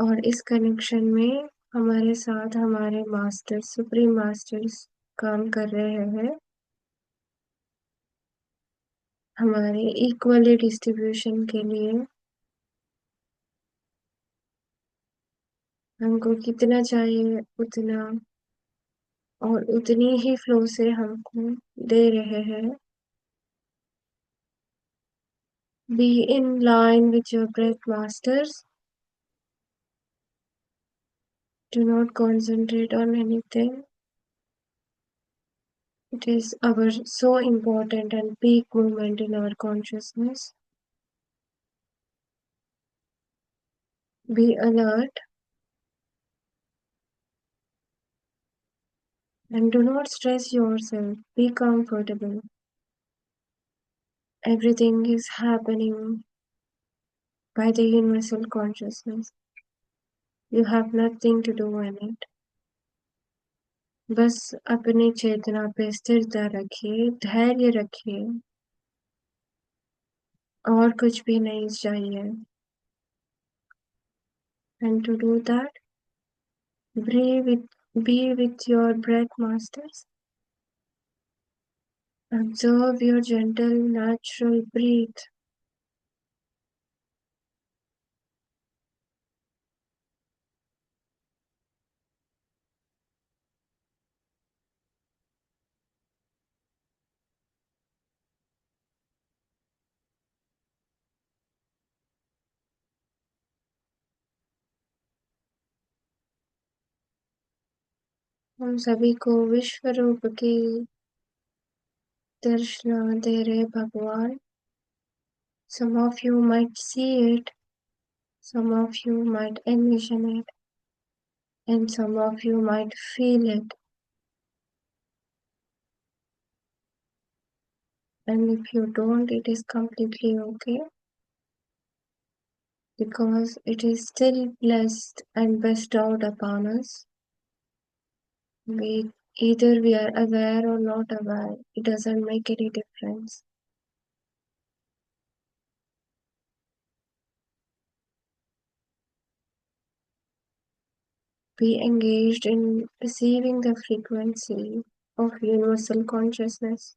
और इस कनेक्शन में हमारे साथ हमारे मास्टर्स, सुप्रीम मास्टर्स काम कर रहे हैं हमारे इक्वली डिस्ट्रीब्यूशन के लिए। हमको कितना चाहिए उतना और उतनी ही फ्लो से हमको दे रहे हैं। Be in line with your breath, masters. Do not concentrate on anything. It is our so important and peak moment in our consciousness. Be alert and do not stress yourself. Be comfortable. Everything is happening by the universal consciousness. You have nothing to do in it. बस अपनी चेतना पे स्थिरता रखिए, धैर्य रखिए और कुछ भी नहीं चाहिए। And to do that, be with your breath, masters. Observe your gentle, natural breath. हम सभी को विश्व रूप की दर्शना दे रहे भगवान। Some of you might see it, some of you might envision it, and some of you might feel it. And if you don't, it is completely okay because it is still blessed and bestowed upon us. Either we are aware or not aware, it doesn't make any difference. Be engaged in receiving the frequency of universal consciousness.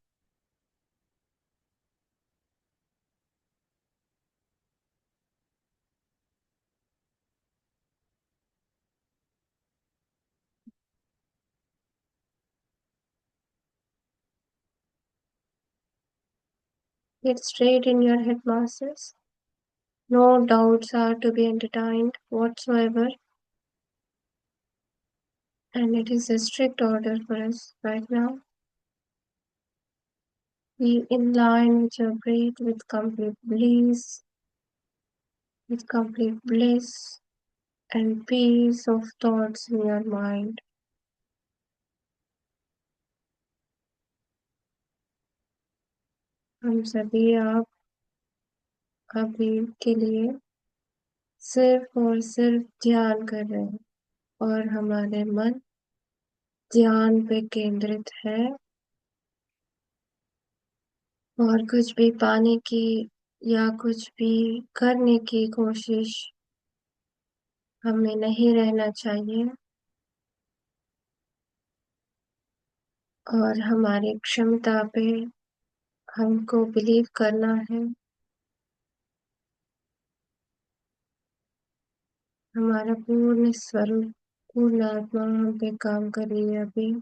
Get straight in your head, masters. No doubts are to be entertained whatsoever. And it is a strict order for us right now. Be in line with your breath with complete bliss and peace of thoughts in your mind. हम सभी आप अभी के लिए सिर्फ और सिर्फ ध्यान कर रहे हैं और हमारे मन ध्यान पे केंद्रित है और कुछ भी पाने की या कुछ भी करने की कोशिश हमें नहीं रहना चाहिए और हमारी क्षमता पे हमको बिलीव करना है। हमारा पूर्ण स्वरूप पूर्ण आत्मा हम पे काम कर रही है अभी।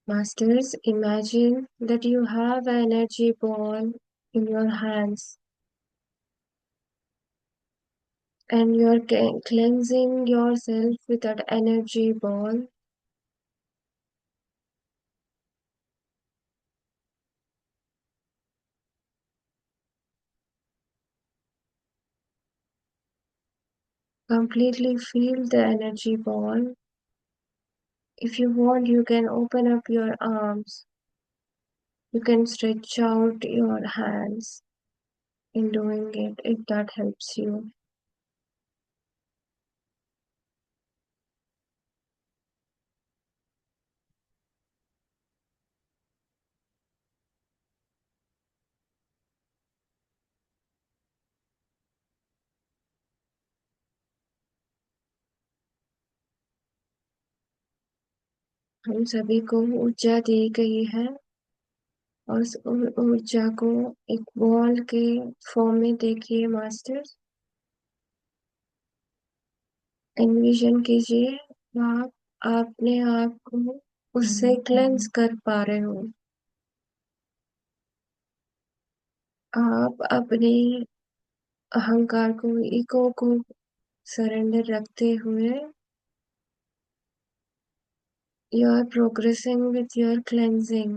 Masters, imagine that you have an energy ball in your hands and you're cleansing yourself with that energy ball. Completely feel the energy ball. If you want, you can open up your arms. You can stretch out your hands in doing it if that helps you. हम सभी को ऊर्जा दी गई है और उस ऊर्जा को एक बॉल के फॉर्म में देखिए मास्टर्स। एनविजन कीजिए आप अपने आप को उससे क्लेंस कर पा रहे हो। आप अपने अहंकार को ईगो को सरेंडर रखते हुए you are progressing with your cleansing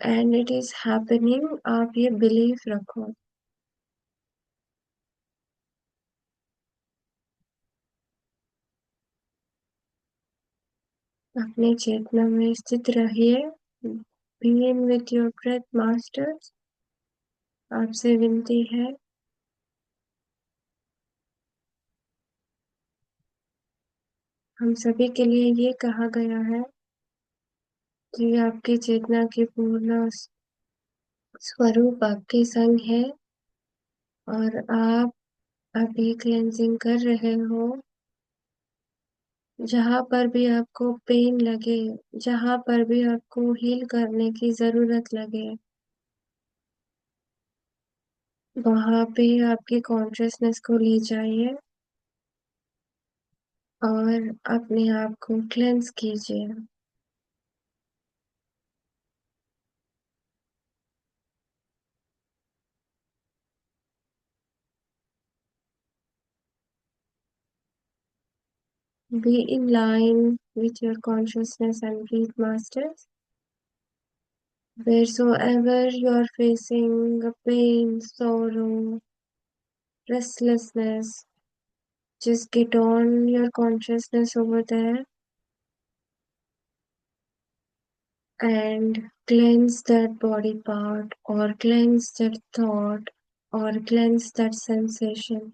and it is happening। आप ये बिलीफ रखो। अपने चेतना में स्थित रहिए। Be in with your breath masters। आपसे विनती है हम सभी के लिए ये कहा गया है कि आपकी चेतना की पूर्ण स्वरूप आपके संग है और आप अभी क्लेंजिंग कर रहे हो। जहाँ पर भी आपको पेन लगे, जहाँ पर भी आपको हील करने की जरूरत लगे, वहां पे आपकी कॉन्शियसनेस को ले जाइए और अपने आप को क्लेंस कीजिए। Be in line with your consciousness and breathe masters। Wheresoever you are facing a pain, sorrow, restlessness, just get on your consciousness over there and cleanse that body part or cleanse that thought or cleanse that sensation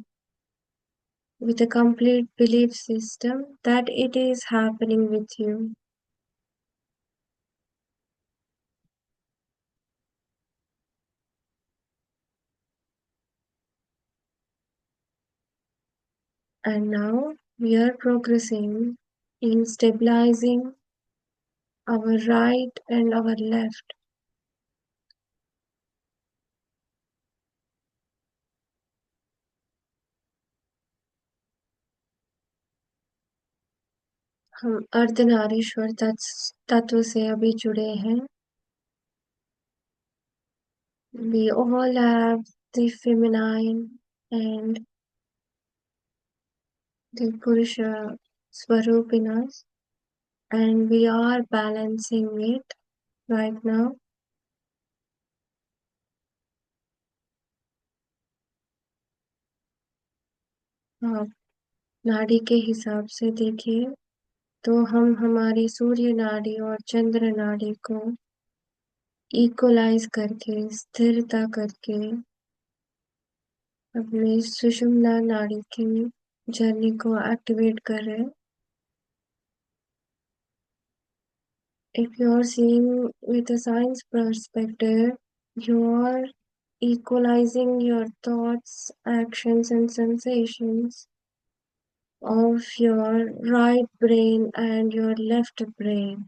with a complete belief system that it is happening with you. And now we are progressing in stabilizing our right and our left. हम अर्धनारीश्वर तत्व से अभी जुड़े हैं We all have the feminine and the Purusha Swarup in us, and we are balancing it right now. आप नाड़ी के हिसाब से देखिए तो हम हमारी सूर्य नाड़ी और चंद्र नाड़ी को इक्वलाइज करके स्थिरता करके अपनी सुषुम्ना नाड़ी की जर्नी को एक्टिवेट कर रहे हैं. If you're seeing with a science perspective, you're equalizing your thoughts, actions, and sensations of your right brain and your left brain,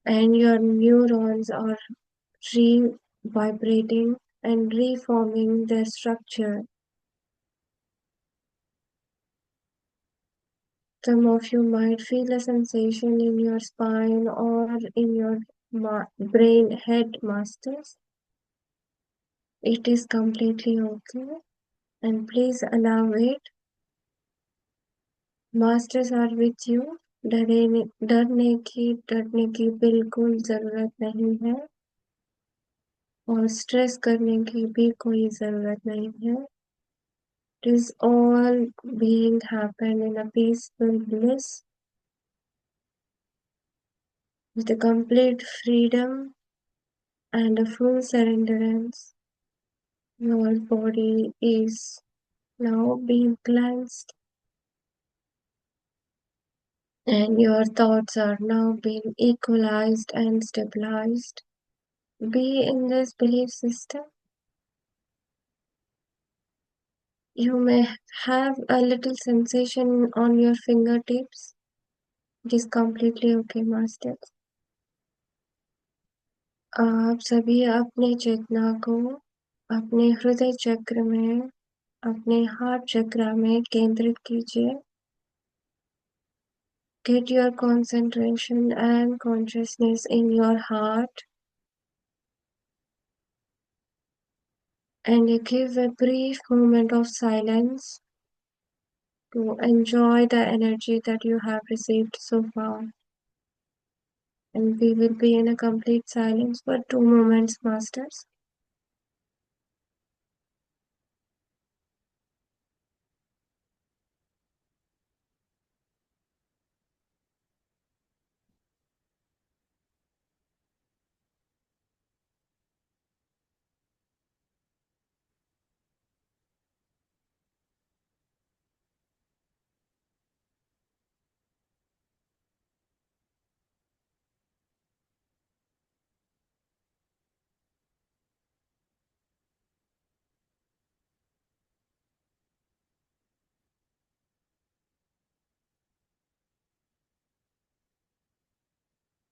and your neurons are re-vibrating and reforming their structure. Some of you might feel a sensation in your spine or in your brain head masters. It is completely okay and please allow it. Masters are with you. डरने की बिल्कुल जरूरत नहीं है और stress करने की भी कोई जरूरत नहीं है. It is all being happen in a peaceful bliss with a complete freedom and a full surrenderance. Your body is now being cleansed and your thoughts are now being equalized and stabilized. Be in this belief system. You may have a little sensation on your fingertips. It is completely okay, Master. आप सभी अपने चेतना को अपने हृदय चक्र में, अपने heart चक्र में केंद्रित कीजिए. Get your concentration and consciousness in your heart and give a brief moment of silence to enjoy the energy that you have received so far. And we will be in a complete silence for 2 moments, Masters.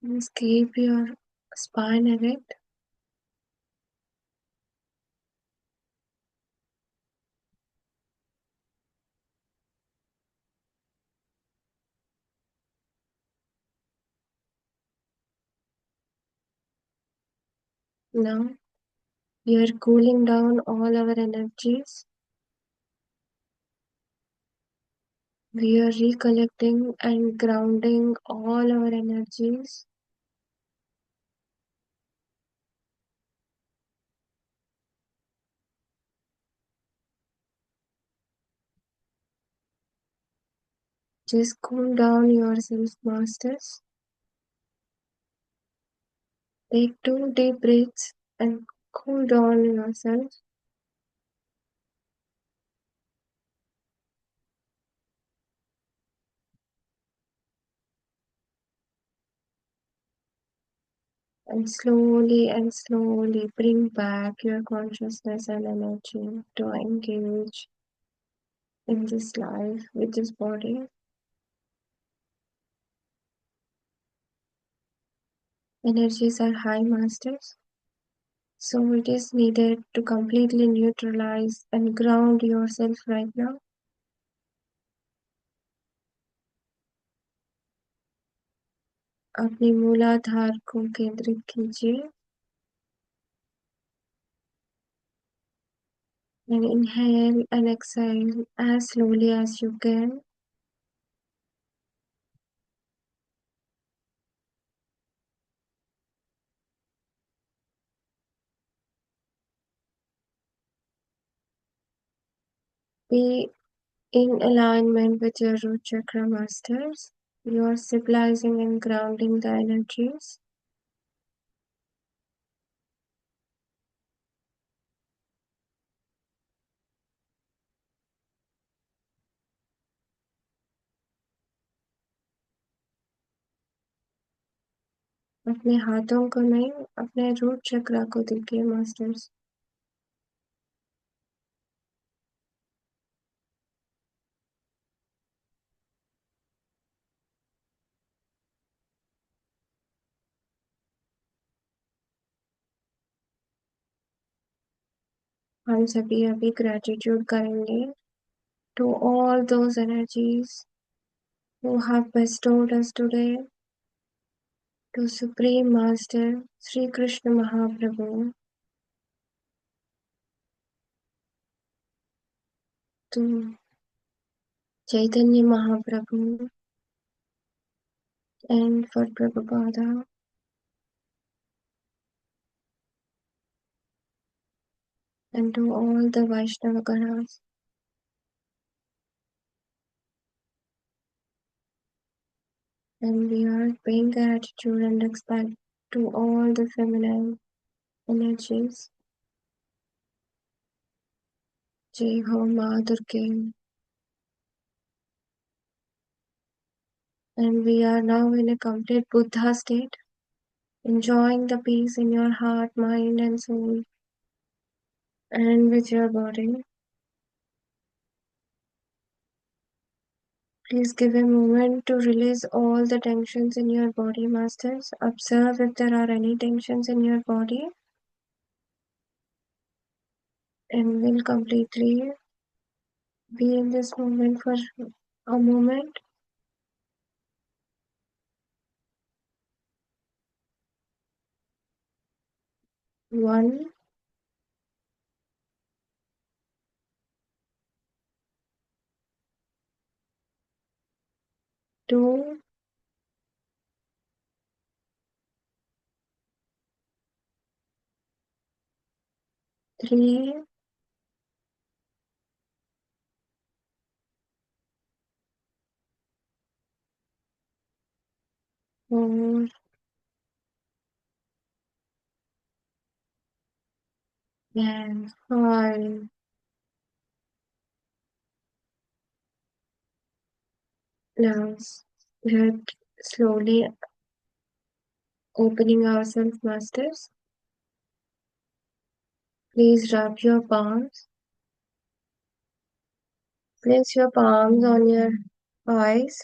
Please keep your spine erect. Now we are cooling down all our energies. We are recollecting and grounding all our energies. Just cool down yourself, Masters. Take 2 deep breaths and cool down yourself. And slowly bring back your consciousness and energy to engage in this life with this body. Energies are high, Masters. So it is needed to completely neutralize and ground yourself right now. अपनी मूलाधार को केंद्रित कीजिए And inhale and exhale as slowly as you can. Be in alignment with your root chakra masters. You are stabilizing and grounding the energies. अपने हाथों को नहीं, अपने रूट चक्रा को देखिए मास्टर्स। हम सभी अभी ग्रेटिट्यूड करेंगे to all those energies who have bestowed us today, to Supreme Master Sri Krishna Mahaprabhu, to Chaitanya Mahaprabhu, and for Prabhupada, and to all the Vaishnava Ganas. And we are paying gratitude and respect to all the feminine energies. Jai Ho Ma Durga. And we are now in a complete Buddha state, enjoying the peace in your heart, mind, and soul, and with your body. Please give a moment to release all the tensions in your body, masters. Observe if there are any tensions in your body, and will completely be in this moment for a moment. One, two, three, four, and five. Now, we're slowly opening ourselves, masters. Please rub your palms. Place your palms on your eyes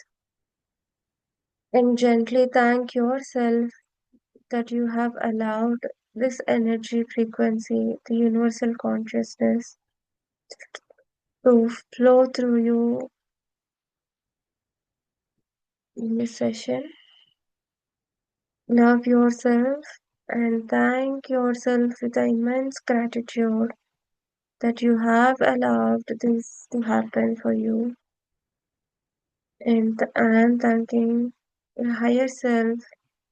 and gently thank yourself that you have allowed this energy frequency, the universal consciousness, to flow through you in this session. Love yourself and thank yourself with the immense gratitude that you have allowed this to happen for you. And I am thanking the higher self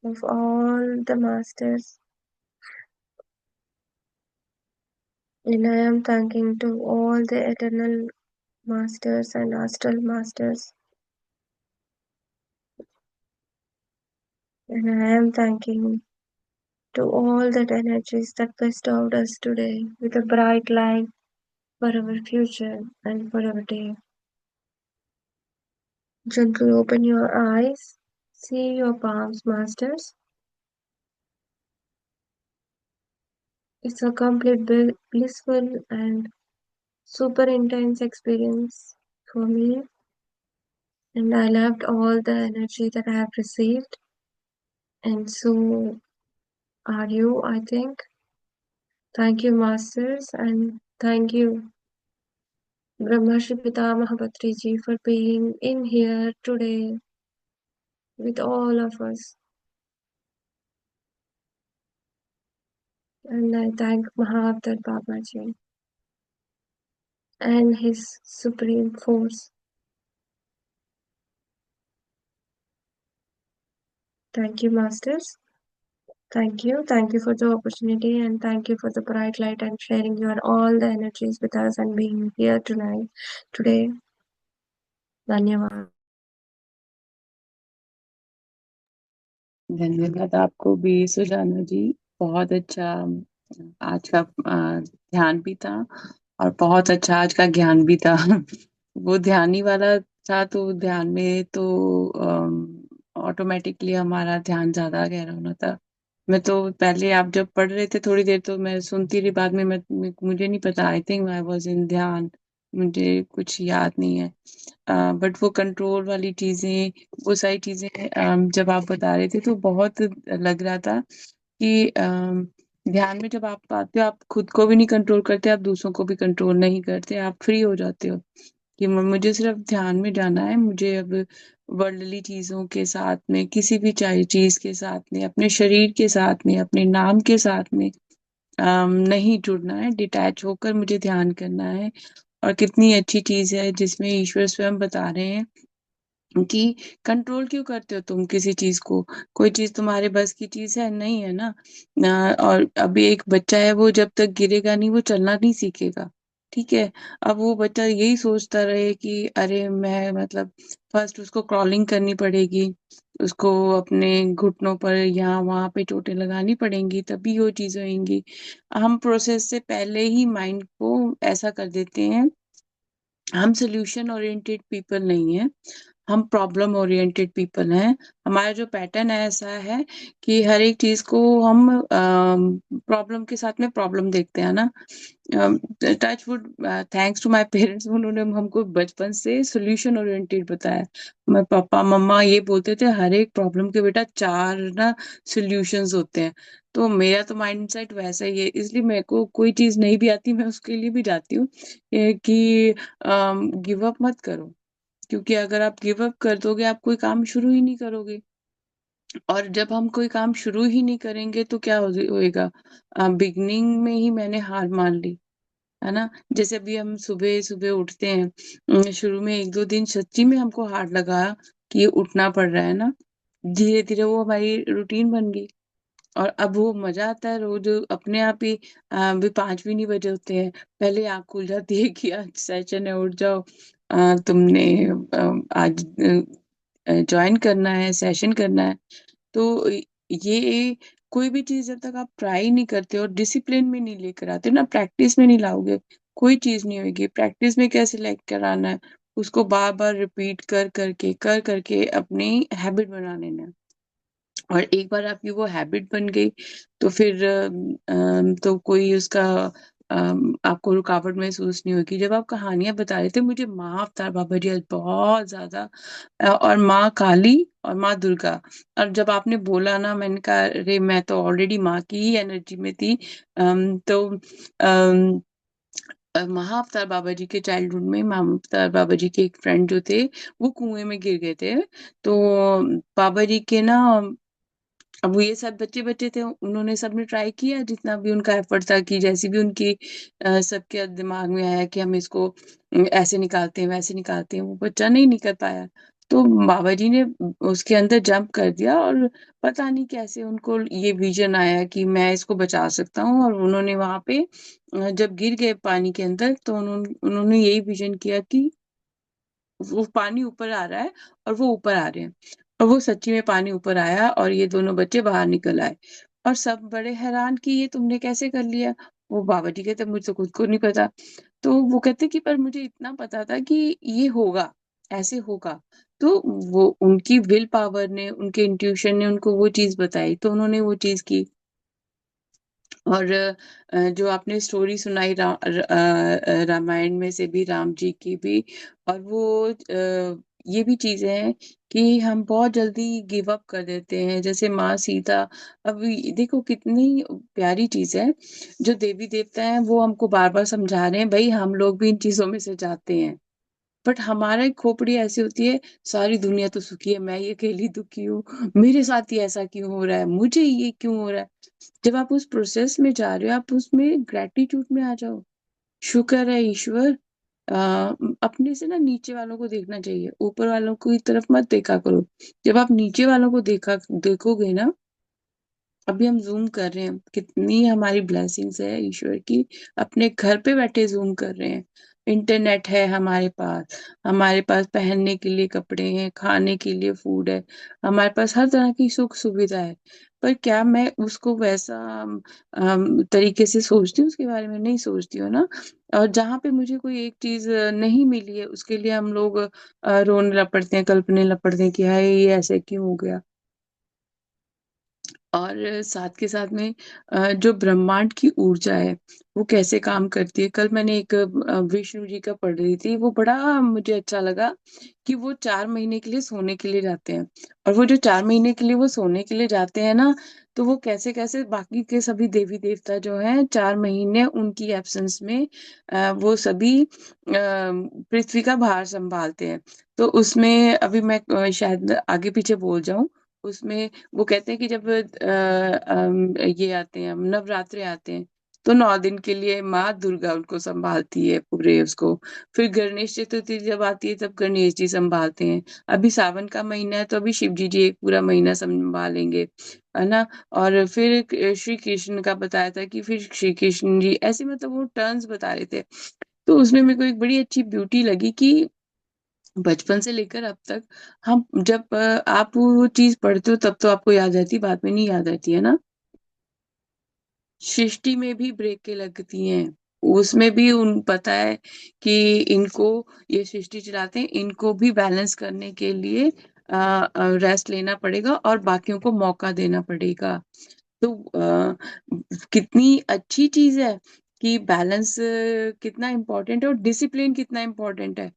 of all the masters. And I am thanking to all the eternal masters and astral masters. And I am thanking to all that energies that bestowed us today with a bright light for our future and for our day. Gently open your eyes, see your palms, masters. It's a complete blissful and super intense experience for me, and I loved all the energy that I have received, and so are you, I think. Thank you, masters, and thank you, Brahmarshi Pitamaha Patriji, for being in here today with all of us. And I thank Mahavatar Babaji. and His supreme force. Thank you, Masters. Thank you. Thank you for the opportunity and thank you for the bright light and sharing your all the energies with us and being here tonight, today. धन्यवाद. धन्यवाद आपको भी सुजाना जी। बहुत अच्छा आज का ध्यान भी था और बहुत अच्छा आज का ज्ञान भी था। वो ध्यान ही वाला था, तो ध्यान में तो ऑटोमेटिकली हमारा ध्यान ज्यादा गहरा होना था। मैं तो पहले आप जब पढ़ रहे थे थोड़ी देर तो मैं सुनती रही, बाद में मुझे नहीं पता, I think I was in ध्यान, मुझे कुछ याद नहीं है। बट वो कंट्रोल वाली चीजें, वो सारी चीजें जब आप बता रहे थे तो बहुत लग रहा था कि ध्यान में जब आप आते हो, आप खुद को भी नहीं कंट्रोल करते, आप दूसरों को भी कंट्रोल नहीं करते, आप फ्री हो जाते हो कि मुझे सिर्फ ध्यान में जाना है। मुझे अब वर्ल्डली चीजों के साथ में, किसी भी चाहे चीज के साथ में, अपने शरीर के साथ में, अपने नाम के साथ में नहीं जुड़ना है, डिटैच होकर मुझे ध्यान करना है। और कितनी अच्छी चीज है जिसमें ईश्वर स्वयं बता रहे हैं कि कंट्रोल क्यों करते हो तुम किसी चीज को, कोई चीज तुम्हारे बस की चीज है नहीं है ना। और अभी एक बच्चा है, वो जब तक गिरेगा नहीं वो चलना नहीं सीखेगा। ठीक है। अब वो बच्चा यही सोचता रहे कि अरे मैं मतलब फर्स्ट उसको क्रॉलिंग करनी पड़ेगी, उसको अपने घुटनों पर यहाँ वहां पे चोटें लगानी पड़ेंगी तभी वो चीजें होंगी। हम प्रोसेस से पहले ही माइंड को ऐसा कर देते हैं। हम सोल्यूशन ओरिएंटेड पीपल नहीं है, हम प्रॉब्लम ओरिएंटेड पीपल हैं। हमारा जो पैटर्न है ऐसा है कि हर एक चीज को हम प्रॉब्लम के साथ में प्रॉब्लम देखते हैं ना। Touch wood, thanks to my parents, उन्होंने हमको बचपन से सोल्यूशन ओरिएंटेड बताया। मैं पापा मम्मा ये बोलते थे हर एक प्रॉब्लम के बेटा चार ना सॉल्यूशंस होते हैं। तो मेरा तो माइंडसेट वैसा ही है, इसलिए मेरे को कोई चीज नहीं भी आती मैं उसके लिए भी जाती हूँ कि गिव अप मत करो, क्योंकि अगर आप गिव अप कर दोगे आप कोई काम शुरू ही नहीं करोगे। और जब हम कोई काम शुरू ही नहीं करेंगे तो क्या होएगा, बिगनिंग में ही मैंने हार मान ली, है ना। जैसे अभी हम सुबह सुबह उठते हैं, शुरू में एक दो दिन सच्ची में हमको हार्ड लगा कि ये उठना पड़ रहा है ना, धीरे धीरे वो हमारी रूटीन बन गई। और अब वो मजा आता है रोज अपने आप ही। अभी 5 भी नहीं बजे होते हैं, पहले आँख खुल जाती है कि आज सेशन है, उठ जाओ, तुमने आज ज्वाइन करना है, सेशन करना है। तो ये कोई भी चीज जब तक आप ट्राई नहीं करते और डिसिप्लिन में नहीं लेकर आते ना, प्रैक्टिस में नहीं लाओगे, कोई चीज नहीं होगी। प्रैक्टिस में कैसे लेकर आना है, उसको बार बार रिपीट कर करके अपनी हैबिट बना लेना है। और एक बार आपकी वो हैबिट बन गई तो फिर तो कोई उसका आपको रुकावट महसूस नहीं होगी। जब आप कहानियां बता रहे थे, मुझे माँ अवतार बाबा जी आज बहुत ज्यादा और माँ काली और माँ दुर्गा। और जब आपने बोला ना, मैंने कहा अरे मैं तो ऑलरेडी माँ की ही एनर्जी में थी। तो महाअवतार बाबा जी के चाइल्डहुड में महाअवतार बाबा जी के एक फ्रेंड जो थे, वो कुएं में गिर गए थे। तो बाबा जी के ना, अब वो ये सब बच्चे बच्चे थे, उन्होंने सबने ट्राई किया जितना भी उनका एफर्ट था, कि जैसी भी उनकी सबके दिमाग में आया कि हम इसको ऐसे निकालते हैं वैसे निकालते हैं, वो बच्चा नहीं निकल पाया। तो बाबा जी ने उसके अंदर जंप कर दिया और पता नहीं कैसे उनको ये विजन आया कि मैं इसको बचा सकता हूँ। और उन्होंने वहां पे जब गिर गए पानी के अंदर तो उन्होंने यही विजन किया कि वो पानी ऊपर आ रहा है और वो ऊपर आ रहे हैं। और वो सच्ची में पानी ऊपर आया और ये दोनों बच्चे बाहर निकल आए। और सब बड़े हैरान कि ये तुमने कैसे कर लिया। वो बाबा जी कहते मुझे तो खुद को नहीं पता। तो वो कहते कि पर मुझे इतना पता था कि ये होगा, ऐसे होगा। तो वो उनकी विल पावर ने, उनके इंट्यूशन ने उनको वो चीज बताई तो उन्होंने वो चीज की। और जो आपने स्टोरी सुनाई रामायण में से भी, राम जी की भी, और वो ये भी चीजें हैं कि हम बहुत जल्दी गिव अप कर देते हैं, जैसे माँ सीता। अब देखो कितनी प्यारी चीज है, जो देवी देवता हैं वो हमको बार बार समझा रहे हैं भाई हम लोग भी इन चीजों में से जाते हैं। बट हमारा एक खोपड़ी ऐसी होती है, सारी दुनिया तो सुखी है, मैं ये अकेली दुखी हूँ, मेरे साथ ही ऐसा क्यों हो रहा है, मुझे ये क्यों हो रहा है। जब आप उस प्रोसेस में जा रहे हो, आप उसमें ग्रेटिट्यूड में आ जाओ, शुक्र है ईश्वर अपने से ना नीचे वालों को देखना चाहिए, ऊपर वालों की तरफ मत देखा करो। जब आप नीचे वालों को देखोगे ना, अभी हम जूम कर रहे हैं, कितनी हमारी ब्लेसिंग्स है ईश्वर की, अपने घर पे बैठे जूम कर रहे हैं। इंटरनेट है हमारे पास पहनने के लिए कपड़े हैं, खाने के लिए फूड है, हमारे पास हर तरह की सुख सुविधा है। पर क्या मैं उसको वैसा तरीके से सोचती हूँ, उसके बारे में नहीं सोचती हूँ ना। और जहाँ पे मुझे कोई एक चीज नहीं मिली है, उसके लिए हम लोग रोने लपड़ते हैं, कल्पने लपड़ते हैं कि हाय ये ऐसे क्यों हो गया। और साथ के साथ में जो ब्रह्मांड की ऊर्जा है वो कैसे काम करती है, कल मैंने एक विष्णु जी का पढ़ रही थी, वो बड़ा मुझे अच्छा लगा कि वो 4 महीने के लिए सोने के लिए जाते हैं। और वो जो 4 महीने के लिए वो सोने के लिए जाते हैं ना, तो वो कैसे कैसे बाकी के सभी देवी देवता जो हैं 4 महीने उनकी एब्सेंस में वो सभी पृथ्वी का भार संभालते हैं। तो उसमें अभी मैं शायद आगे पीछे बोल जाऊं, उसमें वो कहते हैं कि जब ये आते हैं, नवरात्रे आते हैं, तो 9 दिन के लिए माँ दुर्गा उनको संभालती है पूरे उसको। फिर गणेश चतुर्थी जब आती है तब गणेश जी संभालते हैं। अभी सावन का महीना है तो अभी शिव जी एक पूरा महीना संभालेंगे, है ना। और फिर श्री कृष्ण का बताया था कि फिर श्री कृष्ण जी ऐसे, मतलब वो टर्न्स बता रहे थे। तो उसमें मेरे को एक बड़ी अच्छी ब्यूटी लगी कि बचपन से लेकर अब तक हम जब आप वो चीज पढ़ते हो तब तो आपको याद रहती है, बाद में नहीं याद रहती है ना। सृष्टि में भी ब्रेकें लगती हैं, उसमें भी उन पता है कि इनको, ये सृष्टि चलाते हैं, इनको भी बैलेंस करने के लिए रेस्ट लेना पड़ेगा और बाकियों को मौका देना पड़ेगा। तो कितनी अच्छी चीज है कि बैलेंस कितना इम्पोर्टेंट है और डिसिप्लिन कितना इम्पोर्टेंट है,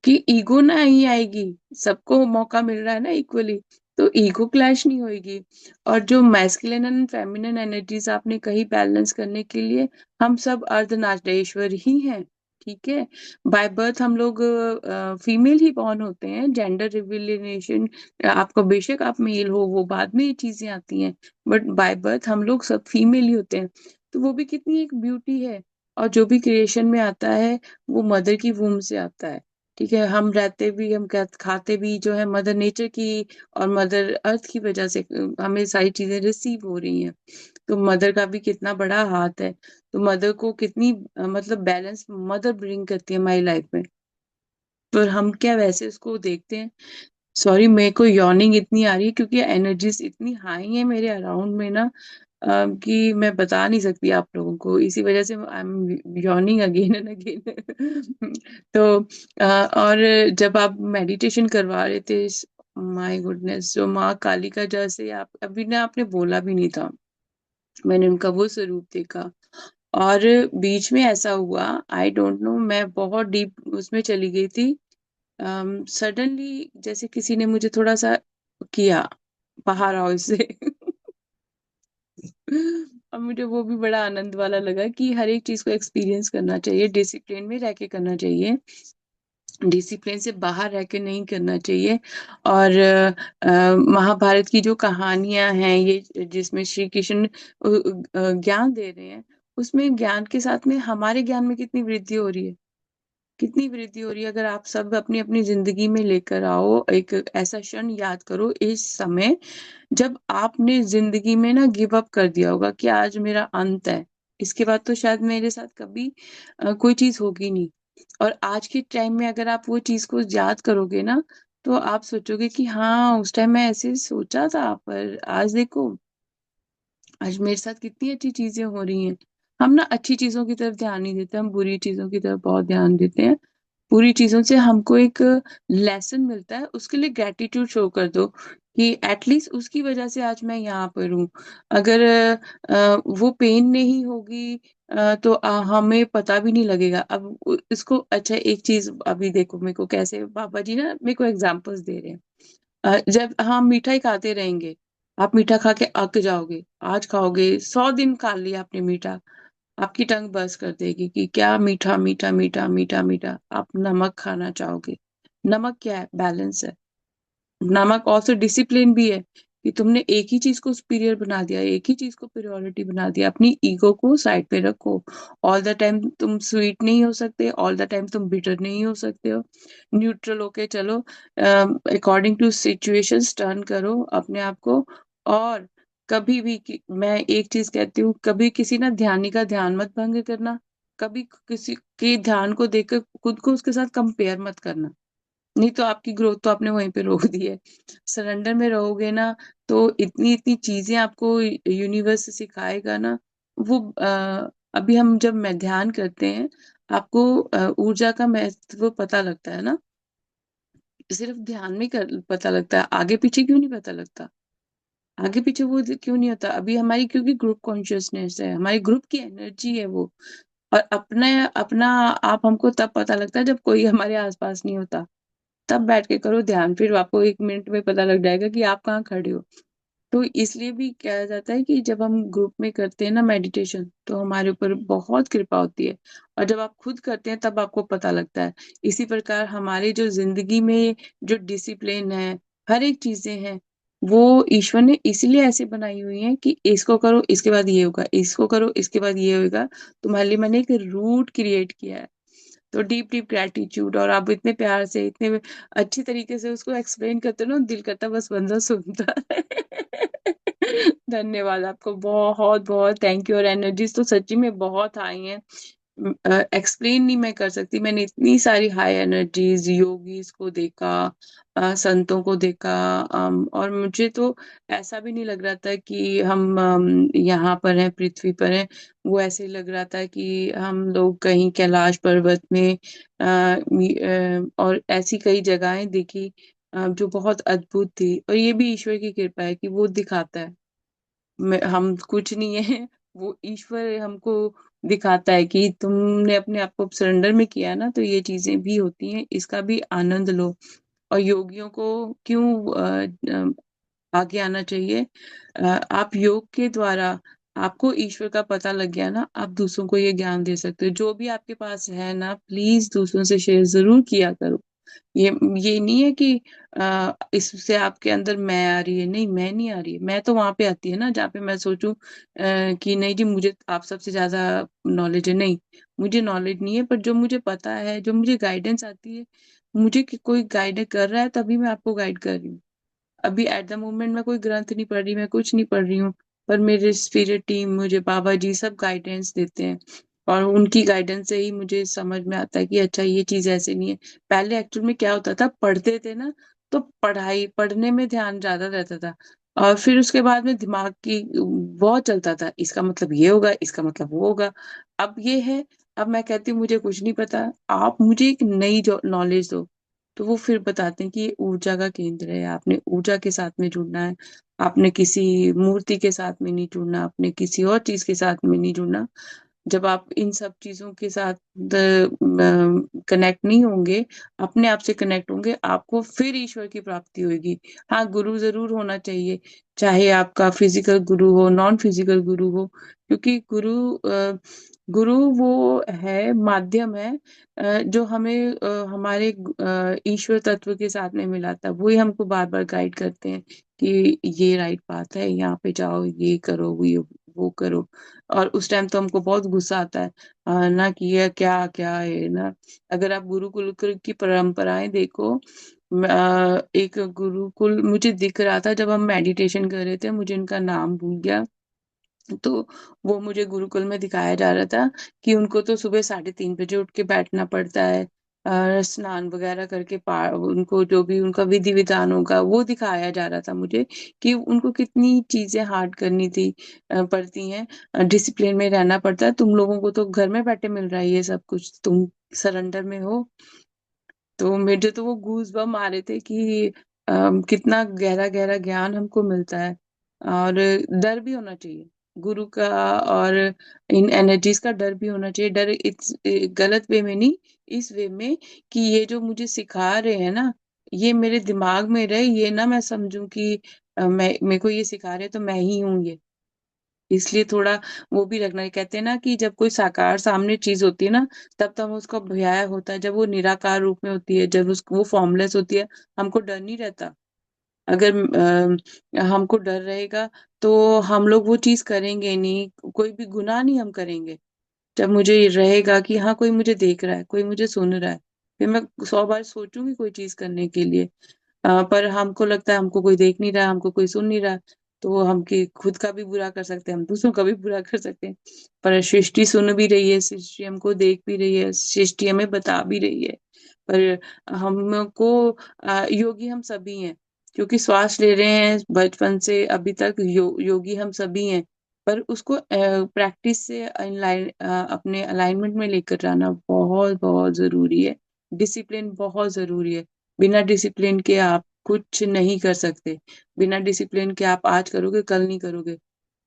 कि ईगो ना ही आएगी। सबको मौका मिल रहा है ना इक्वली, तो ईगो क्लैश नहीं होगी। और जो मैस्कुलिन एंड फेमिनिन एनर्जीज आपने कही बैलेंस करने के लिए, हम सब अर्धनारीश्वर ही हैं। ठीक है, बाय बर्थ हम लोग फीमेल ही बॉर्न होते हैं, जेंडर रिविलेशन आपको बेशक आप मेल हो, वो बाद में ये चीजें आती हैं, बट बाय बर्थ हम लोग सब फीमेल ही होते हैं। तो वो भी कितनी एक ब्यूटी है। और जो भी क्रिएशन में आता है वो मदर की वूम से आता है। ठीक है, हम रहते भी, हम खाते भी जो है मदर नेचर की और मदर अर्थ की वजह से हमें सारी चीजें रिसीव हो रही हैं। तो मदर का भी कितना बड़ा हाथ है। तो मदर को कितनी मतलब बैलेंस मदर ब्रिंग करती है हमारी लाइफ में। पर हम क्या वैसे उसको देखते हैं। सॉरी, मेरे को यॉर्निंग इतनी आ रही है क्योंकि एनर्जीज इतनी हाई है मेरे अराउंड में ना, कि मैं बता नहीं सकती आप लोगों को, इसी वजह से I am yawning again and again. तो और जब आप मेडिटेशन करवा रहे थे, माय गुडनेस, जो माँ काली का जैसे आप अभी ना आपने बोला भी नहीं था, मैंने उनका वो स्वरूप देखा। और बीच में ऐसा हुआ, आई डोंट नो, मैं बहुत डीप उसमें चली गई थी। सडनली जैसे किसी ने मुझे थोड़ा सा किया, बाहर आओ इससे। और मुझे वो भी बड़ा आनंद वाला लगा कि हर एक चीज को एक्सपीरियंस करना चाहिए, डिसिप्लिन में रह के करना चाहिए, डिसिप्लिन से बाहर रह के नहीं करना चाहिए। और महाभारत की जो कहानियां हैं ये, जिसमें श्री कृष्ण ज्ञान दे रहे हैं, उसमें ज्ञान के साथ में हमारे ज्ञान में कितनी वृद्धि हो रही है, कितनी वृद्धि हो रही है। अगर आप सब अपनी अपनी जिंदगी में लेकर आओ, एक ऐसा क्षण याद करो इस समय जब आपने जिंदगी में ना गिव अप कर दिया होगा कि आज मेरा अंत है, इसके बाद तो शायद मेरे साथ कभी कोई चीज होगी नहीं। और आज के टाइम में अगर आप वो चीज को याद करोगे ना, तो आप सोचोगे कि हाँ उस टाइम मैं ऐसे सोचा था, पर आज देखो, आज मेरे साथ कितनी अच्छी चीजें हो रही हैं। हम ना अच्छी चीजों की तरफ ध्यान नहीं देते, हम बुरी चीजों की तरफ बहुत ध्यान देते हैं। पूरी चीजों से हमको एक लेसन मिलता है, उसके लिए ग्रेटिट्यूड शो कर दो कि एटलीस्ट उसकी वजह से आज मैं यहाँ पर हूँ। अगर वो पेन नहीं होगी तो हमें पता भी नहीं लगेगा। अब इसको अच्छा एक चीज अभी देखो, मेरे को कैसे पापा जी ना मेरे को एग्जांपल्स दे रहे हैं। जब हम मिठाई खाते रहेंगे, आप मीठा खा के अक जाओगे, आज खाओगे, 100 दिन खा लिया आपने मीठा, आपकी टंग बस कर देगी कि क्या मीठा मीठा मीठा मीठा मीठा, आप नमक खाना चाहोगे। नमक क्या है? बैलेंस है। नमक ऑल्सो डिसिप्लिन भी है कि तुमने एक ही चीज को सुपीरियर बना दिया, एक ही चीज को प्रायोरिटी बना दिया। अपनी ईगो को साइड पे रखो। ऑल द टाइम तुम स्वीट नहीं हो सकते, ऑल द टाइम तुम बिटर नहीं हो सकते हो। न्यूट्रल होके चलो, अकॉर्डिंग टू सिचुएशंस टर्न करो अपने आप को। और कभी भी मैं एक चीज कहती हूँ, कभी किसी ना ध्यानी का ध्यान मत भंग करना। कभी किसी के ध्यान को देखकर खुद को उसके साथ कंपेयर मत करना। नहीं तो आपकी ग्रोथ तो आपने वहीं पे रोक दी है। सरेंडर में रहोगे ना, तो इतनी इतनी चीजें आपको यूनिवर्स सिखाएगा ना। वो अभी हम जब मैं ध्यान करते हैं, आपको ऊर्जा का महत्व पता लगता है ना। सिर्फ ध्यान में कर पता लगता है, आगे पीछे क्यों नहीं पता लगता। आगे पीछे वो क्यों नहीं होता, अभी हमारी क्योंकि ग्रुप कॉन्शियसनेस है, हमारी ग्रुप की एनर्जी है वो। और अपने अपना आप हमको तब पता लगता है जब कोई हमारे आसपास नहीं होता। तब बैठ के करो ध्यान, फिर आपको 1 मिनट में पता लग जाएगा कि आप कहाँ खड़े हो। तो इसलिए भी कहा जाता है कि जब हम ग्रुप में करते हैं ना मेडिटेशन, तो हमारे ऊपर बहुत कृपा होती है। और जब आप खुद करते हैं तब आपको पता लगता है। इसी प्रकार हमारी जो जिंदगी में जो डिसिप्लिन है, हर एक चीजें हैं, वो ईश्वर ने इसलिए ऐसे बनाई हुई हैं कि इसको करो इसके बाद ये होगा, इसको करो इसके बाद ये होगा। तुम्हारे लिए मैंने एक रूट क्रिएट किया है। तो डीप डीप ग्रेटिट्यूड। और आप इतने प्यार से, इतने अच्छी तरीके से उसको एक्सप्लेन करते हो ना, दिल करता बस बंदा सुनता है। धन्यवाद आपको, बहुत बहुत थैंक यू। और एनर्जीज तो सच्ची में बहुत हाई हैं, एक्सप्लेन नहीं मैं कर सकती। मैंने इतनी सारी हाई एनर्जीज योगीज को देखा, संतों को देखा। और मुझे तो ऐसा भी नहीं लग रहा था कि हम यहाँ पर हैं, पृथ्वी पर हैं। वो ऐसे लग रहा था कि हम लोग कहीं कैलाश पर्वत में और ऐसी कई जगहें देखी जो बहुत अद्भुत थी। और ये भी ईश्वर की कृपा है कि वो दिखाता है। हम कुछ नहीं है, वो ईश्वर हमको दिखाता है कि तुमने अपने आप को सरेंडर में किया ना, तो ये चीजें भी होती हैं, इसका भी आनंद लो। और योगियों को क्यों आगे आना चाहिए। आप योग के द्वारा आपको ईश्वर का पता लग गया ना, आप दूसरों को ये ज्ञान दे सकते हो। जो भी आपके पास है ना, प्लीज दूसरों से शेयर जरूर किया करो। ये ये नहीं है कि इससे आपके अंदर मैं आ रही है, नहीं मैं नहीं आ रही है। मैं तो वहां पे आती है ना जहाँ पे मैं सोचूं कि नहीं जी मुझे आप सबसे ज्यादा नॉलेज है। नहीं, मुझे नॉलेज नहीं है, पर जो मुझे पता है, जो मुझे गाइडेंस आती है, मुझे कोई गाइड कर रहा है तभी मैं आपको गाइड कर रही हूँ। अभी एट द मोमेंट मैं कोई ग्रंथ नहीं पढ़ रही, मैं कुछ नहीं पढ़ रही हूँ। पर मेरे स्पिरिट टीम, मुझे बाबा जी सब गाइडेंस देते हैं। और उनकी गाइडेंस से ही मुझे समझ में आता है कि अच्छा ये चीज ऐसे नहीं है। पहले एक्चुअल में क्या होता था, पढ़ते थे ना, तो पढ़ाई पढ़ने में ध्यान ज्यादा रहता था। और फिर उसके बाद में दिमाग की बहुत चलता था, इसका मतलब ये होगा, इसका मतलब वो होगा। अब ये है, अब मैं कहती हूँ मुझे कुछ नहीं पता, आप मुझे एक नई जो नॉलेज दो। तो वो फिर बताते हैं कि ये ऊर्जा का केंद्र है, आपने ऊर्जा के साथ में जुड़ना है। आपने किसी मूर्ति के साथ में नहीं जुड़ना, आपने किसी और चीज के साथ में नहीं जुड़ना। जब आप इन सब चीजों के साथ कनेक्ट नहीं होंगे, अपने आप से कनेक्ट होंगे, आपको फिर ईश्वर की प्राप्ति होगी। हाँ, गुरु जरूर होना चाहिए, चाहे आपका फिजिकल गुरु हो, नॉन फिजिकल गुरु हो। क्योंकि गुरु वो है, माध्यम है, जो हमें हमारे ईश्वर तत्व के साथ में मिलाता है। वही हमको बार बार गाइड करते हैं कि ये राइट बात है, यहाँ पे जाओ, ये करो, वो करो। और उस टाइम तो हमको बहुत गुस्सा आता है, ना कि ये क्या क्या है ना। अगर आप गुरुकुल की परंपराएं देखो, एक गुरुकुल मुझे दिख रहा था जब हम मेडिटेशन कर रहे थे, मुझे उनका नाम भूल गया। तो वो मुझे गुरुकुल में दिखाया जा रहा था कि उनको तो सुबह 3:30 बजे उठ के बैठना पड़ता है, स्नान वगैरह करके उनको जो भी उनका विधि विधान होगा वो दिखाया जा रहा था मुझे, कि उनको कितनी चीजें हार्ड करनी थी, पड़ती हैं। डिसिप्लिन में रहना पड़ता है। तुम लोगों को तो घर में बैठे मिल रहा है ये सब कुछ, तुम सरेंडर में हो। तो मुझे तो वो गूज बम आ रहे थे कि कितना गहरा गहरा ज्ञान हमको मिलता है। और डर भी होना चाहिए गुरु का, और इन एनर्जीज का डर भी होना चाहिए। डर इस गलत वे में नहीं, इस वे में कि ये जो मुझे सिखा रहे हैं ना, ये मेरे दिमाग में रहे, ये ना मैं समझूं कि मैं मेरे को ये सिखा रहे हैं तो मैं ही हूँ ये। इसलिए थोड़ा वो भी रखना। कहते हैं ना कि जब कोई साकार सामने चीज होती है ना, तब तब उसका भय होता है। जब वो निराकार रूप में होती है, जब उस वो फॉर्मलेस होती है, हमको डर नहीं रहता। अगर हमको डर रहेगा तो हम लोग वो चीज करेंगे नहीं, कोई भी गुनाह नहीं हम करेंगे। जब मुझे ये रहेगा कि हाँ कोई मुझे देख रहा है, कोई मुझे सुन रहा है, फिर मैं 100 बार सोचूंगी कोई चीज करने के लिए। पर हमको लगता है हमको कोई देख नहीं रहा, हमको कोई सुन नहीं रहा, तो हम खुद का भी बुरा कर सकते हैं, हम दूसरों का भी बुरा कर सकते हैं। पर सृष्टि सुन भी रही है, सृष्टि हमको देख भी रही है, सृष्टि हमें बता भी रही है। पर हमको योगी हम सभी हैं, क्योंकि श्वास ले रहे हैं बचपन से अभी तक, योगी हम सभी हैं। पर उसको प्रैक्टिस से अपने अलाइनमेंट में लेकर जाना बहुत बहुत जरूरी है। डिसिप्लिन बहुत जरूरी है। बिना डिसिप्लिन के आप कुछ नहीं कर सकते। बिना डिसिप्लिन के आप आज करोगे कल नहीं करोगे,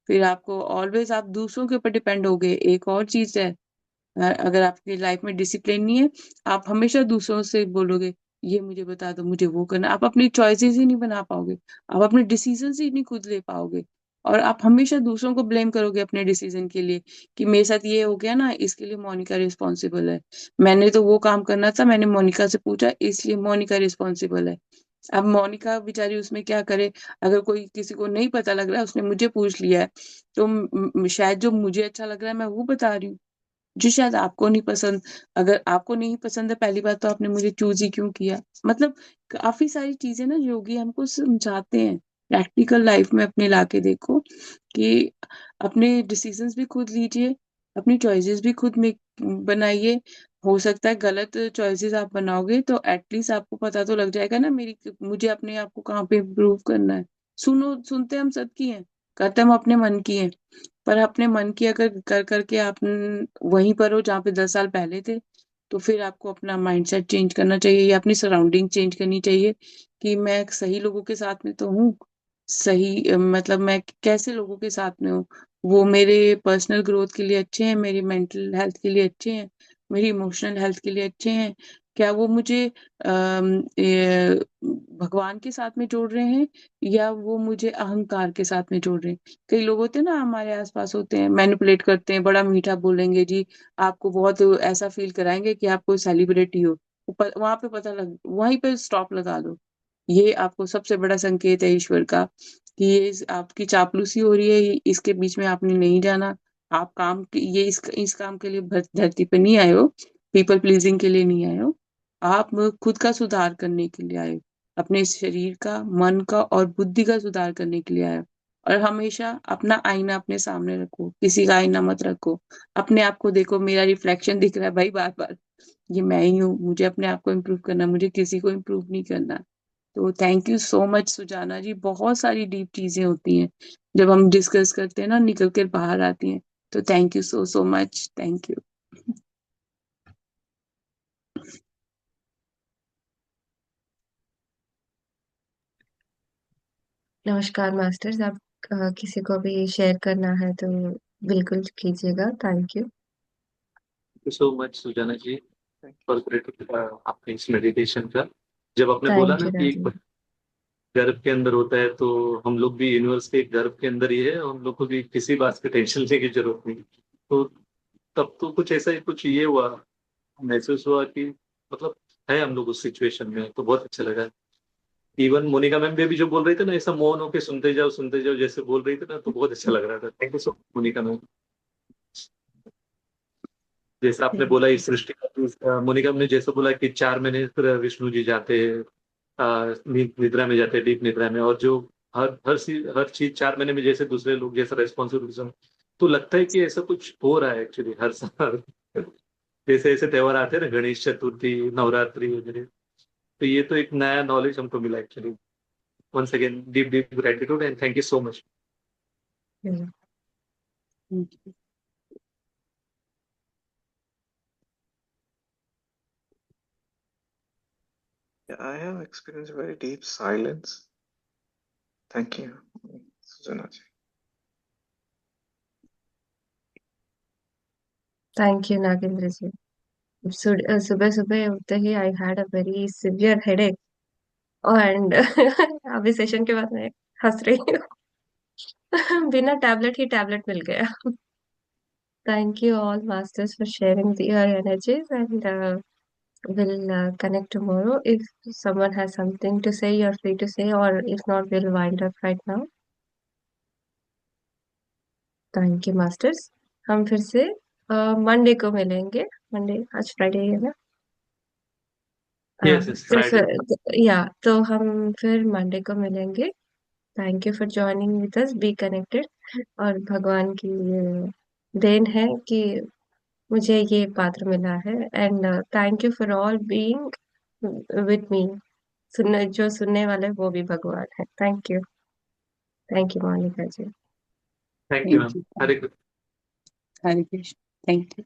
फिर आपको ऑलवेज आप दूसरों के ऊपर डिपेंड होगे। एक और चीज है, अगर आपकी लाइफ में डिसिप्लिन नहीं है, आप हमेशा दूसरों से बोलोगे ये मुझे बता दो, मुझे वो करना, आप अपनी चॉइसेस ही नहीं बना पाओगे, आप अपने डिसीजन ही नहीं खुद ले पाओगे। और आप हमेशा दूसरों को ब्लेम करोगे अपने डिसीजन के लिए, कि मेरे साथ ये हो गया ना, इसके लिए मोनिका रिस्पॉन्सिबल है। मैंने तो वो काम करना था, मैंने मोनिका से पूछा, इसलिए मोनिका रिस्पॉन्सिबल है। अब मोनिका बेचारी उसमें क्या करे? अगर कोई किसी को नहीं पता लग रहा है, उसने मुझे पूछ लिया है, तो शायद जो मुझे अच्छा लग रहा है मैं वो बता रही हूँ, जो शायद आपको नहीं पसंद। अगर आपको नहीं पसंद है, पहली बात तो आपने मुझे चूज ही क्यों किया? मतलब काफी सारी चीजें ना योगी हमको समझाते हैं। प्रैक्टिकल लाइफ में अपने लाके देखो कि अपने डिसीजंस भी खुद लीजिए, अपनी चॉइसेस भी खुद में बनाइए। हो सकता है गलत चॉइसेस आप बनाओगे, तो एटलीस्ट आपको पता तो लग जाएगा ना मेरी, मुझे अपने आप को कहाँ पे इम्प्रूव करना है। सुनते हम सबकी हैं, करते हम अपने मन की हैं। पर अपने मन की अगर कर करके आप वहीं पर हो जहाँ पे 10 साल पहले थे, तो फिर आपको अपना माइंडसेट चेंज करना चाहिए या अपनी सराउंडिंग चेंज करनी चाहिए। कि मैं सही लोगों के साथ में तो हूँ, सही मतलब मैं कैसे लोगों के साथ में हूँ, वो मेरे पर्सनल ग्रोथ के लिए अच्छे हैं, मेरी मेंटल हेल्थ के लिए अच्छे हैं, मेरी इमोशनल हेल्थ के लिए अच्छे हैं? क्या वो मुझे भगवान के साथ में जोड़ रहे हैं, या वो मुझे अहंकार के साथ में जोड़ रहे हैं? कई लोग होते हैं ना हमारे आसपास होते हैं, मैनिपुलेट करते हैं, बड़ा मीठा बोलेंगे जी, आपको बहुत ऐसा फील कराएंगे कि आप कोई सेलिब्रिटी हो। वहां पे पता लग, वहीं पे स्टॉप लगा दो। ये आपको सबसे बड़ा संकेत है ईश्वर का, कि ये आपकी चापलूसी हो रही है, इसके बीच में आपने नहीं जाना। आप ये इस काम के लिए धरती पे नहीं आए हो, पीपल प्लीजिंग के लिए नहीं आए हो। आप खुद का सुधार करने के लिए आए हो, अपने शरीर का, मन का और बुद्धि का सुधार करने के लिए आए हो। और हमेशा अपना आईना अपने सामने रखो, किसी का आईना मत रखो। अपने आप को देखो, मेरा रिफ्लेक्शन दिख रहा है भाई बार बार, ये मैं ही हूँ, मुझे अपने आप को इम्प्रूव करना, मुझे किसी को इम्प्रूव नहीं करना। तो thank you so much Sujana जी, बहुत सारी डीप चीजें होती हैं जब हम डिस्कस करते हैं ना, निकल कर बाहर आती हैं। तो thank you so so much, thank you. नमस्कार मास्टर्स, आप किसी को भी शेयर करना है तो बिल्कुल कीजिएगा। Thank you. You so much Sujana ji for great आपके इस मेडिटेशन का। जब आपने बोला थैंक ना यू कि एक राजीव। गर्भ के अंदर होता है, तो हम लोग भी यूनिवर्स के एक गर्भ के अंदर ही है, और हम लोग को भी किसी बात की टेंशन लेने की जरूरत नहीं। तो तब तो कुछ ऐसा ही कुछ ये हुआ, महसूस हुआ कि मतलब है हम लोग उस सिचुएशन में, तो बहुत अच्छा लगा। इवन मोनिका मैम भी अभी जो बोल रही थी ना, ऐसा मौन होके सुनते जाओ जैसे बोल रही थी ना, तो बहुत अच्छा लग रहा था। Thank you so much Monica ma'am. जैसे आपने बोला इस सृष्टि का, मोनिका ने जैसे बोला कि 4 महीने फिर विष्णु जी जाते हैं, निद्रा में जाते हैं, डीप निद्रा में, और जो हर चीज 4 महीने में जैसे दूसरे लोग जैसा रेस्पॉन्सिबिलिटी, तो लगता है कि ऐसा कुछ हो रहा है एक्चुअली हर साल। जैसे ऐसे त्योहार आते हैं ना, गणेश चतुर्थी, नवरात्रि वगैरह, तो ये तो एक नया नॉलेज हमको मिला actually. Once again deep deep gratitude and thank you so much. Yeah, I have experienced very deep silence. Thank you, Sujana ji. Thank you Nagendra ji. सुबह सुबह उठते ही I had a very severe headache, and अभी session के बाद मैं हंस रही हूँ। बिना टैबलेट ही टैबलेट मिल गया। Thank you all masters for sharing your energies, and we'll connect tomorrow. If someone has something to say, you're free to say, or if not, we'll wind up right now. Thank you masters. हम फिर से Monday को मिलेंगे. Monday, आज Friday है ना? हाँ, yes yes तो फ्राइडे. फिर या तो हम फिर मंडे को मिलेंगे. Thank you for joining with us. Be connected. और भगवान की ये देन है कि मुझे ये पात्र मिला है. And thank you for all being with me. जो सुनने वाले वो भी भगवान है. Thank you Monica ji. Thank you thank ma'am. You. Hare Krishna. Hare Krishna. Thank you.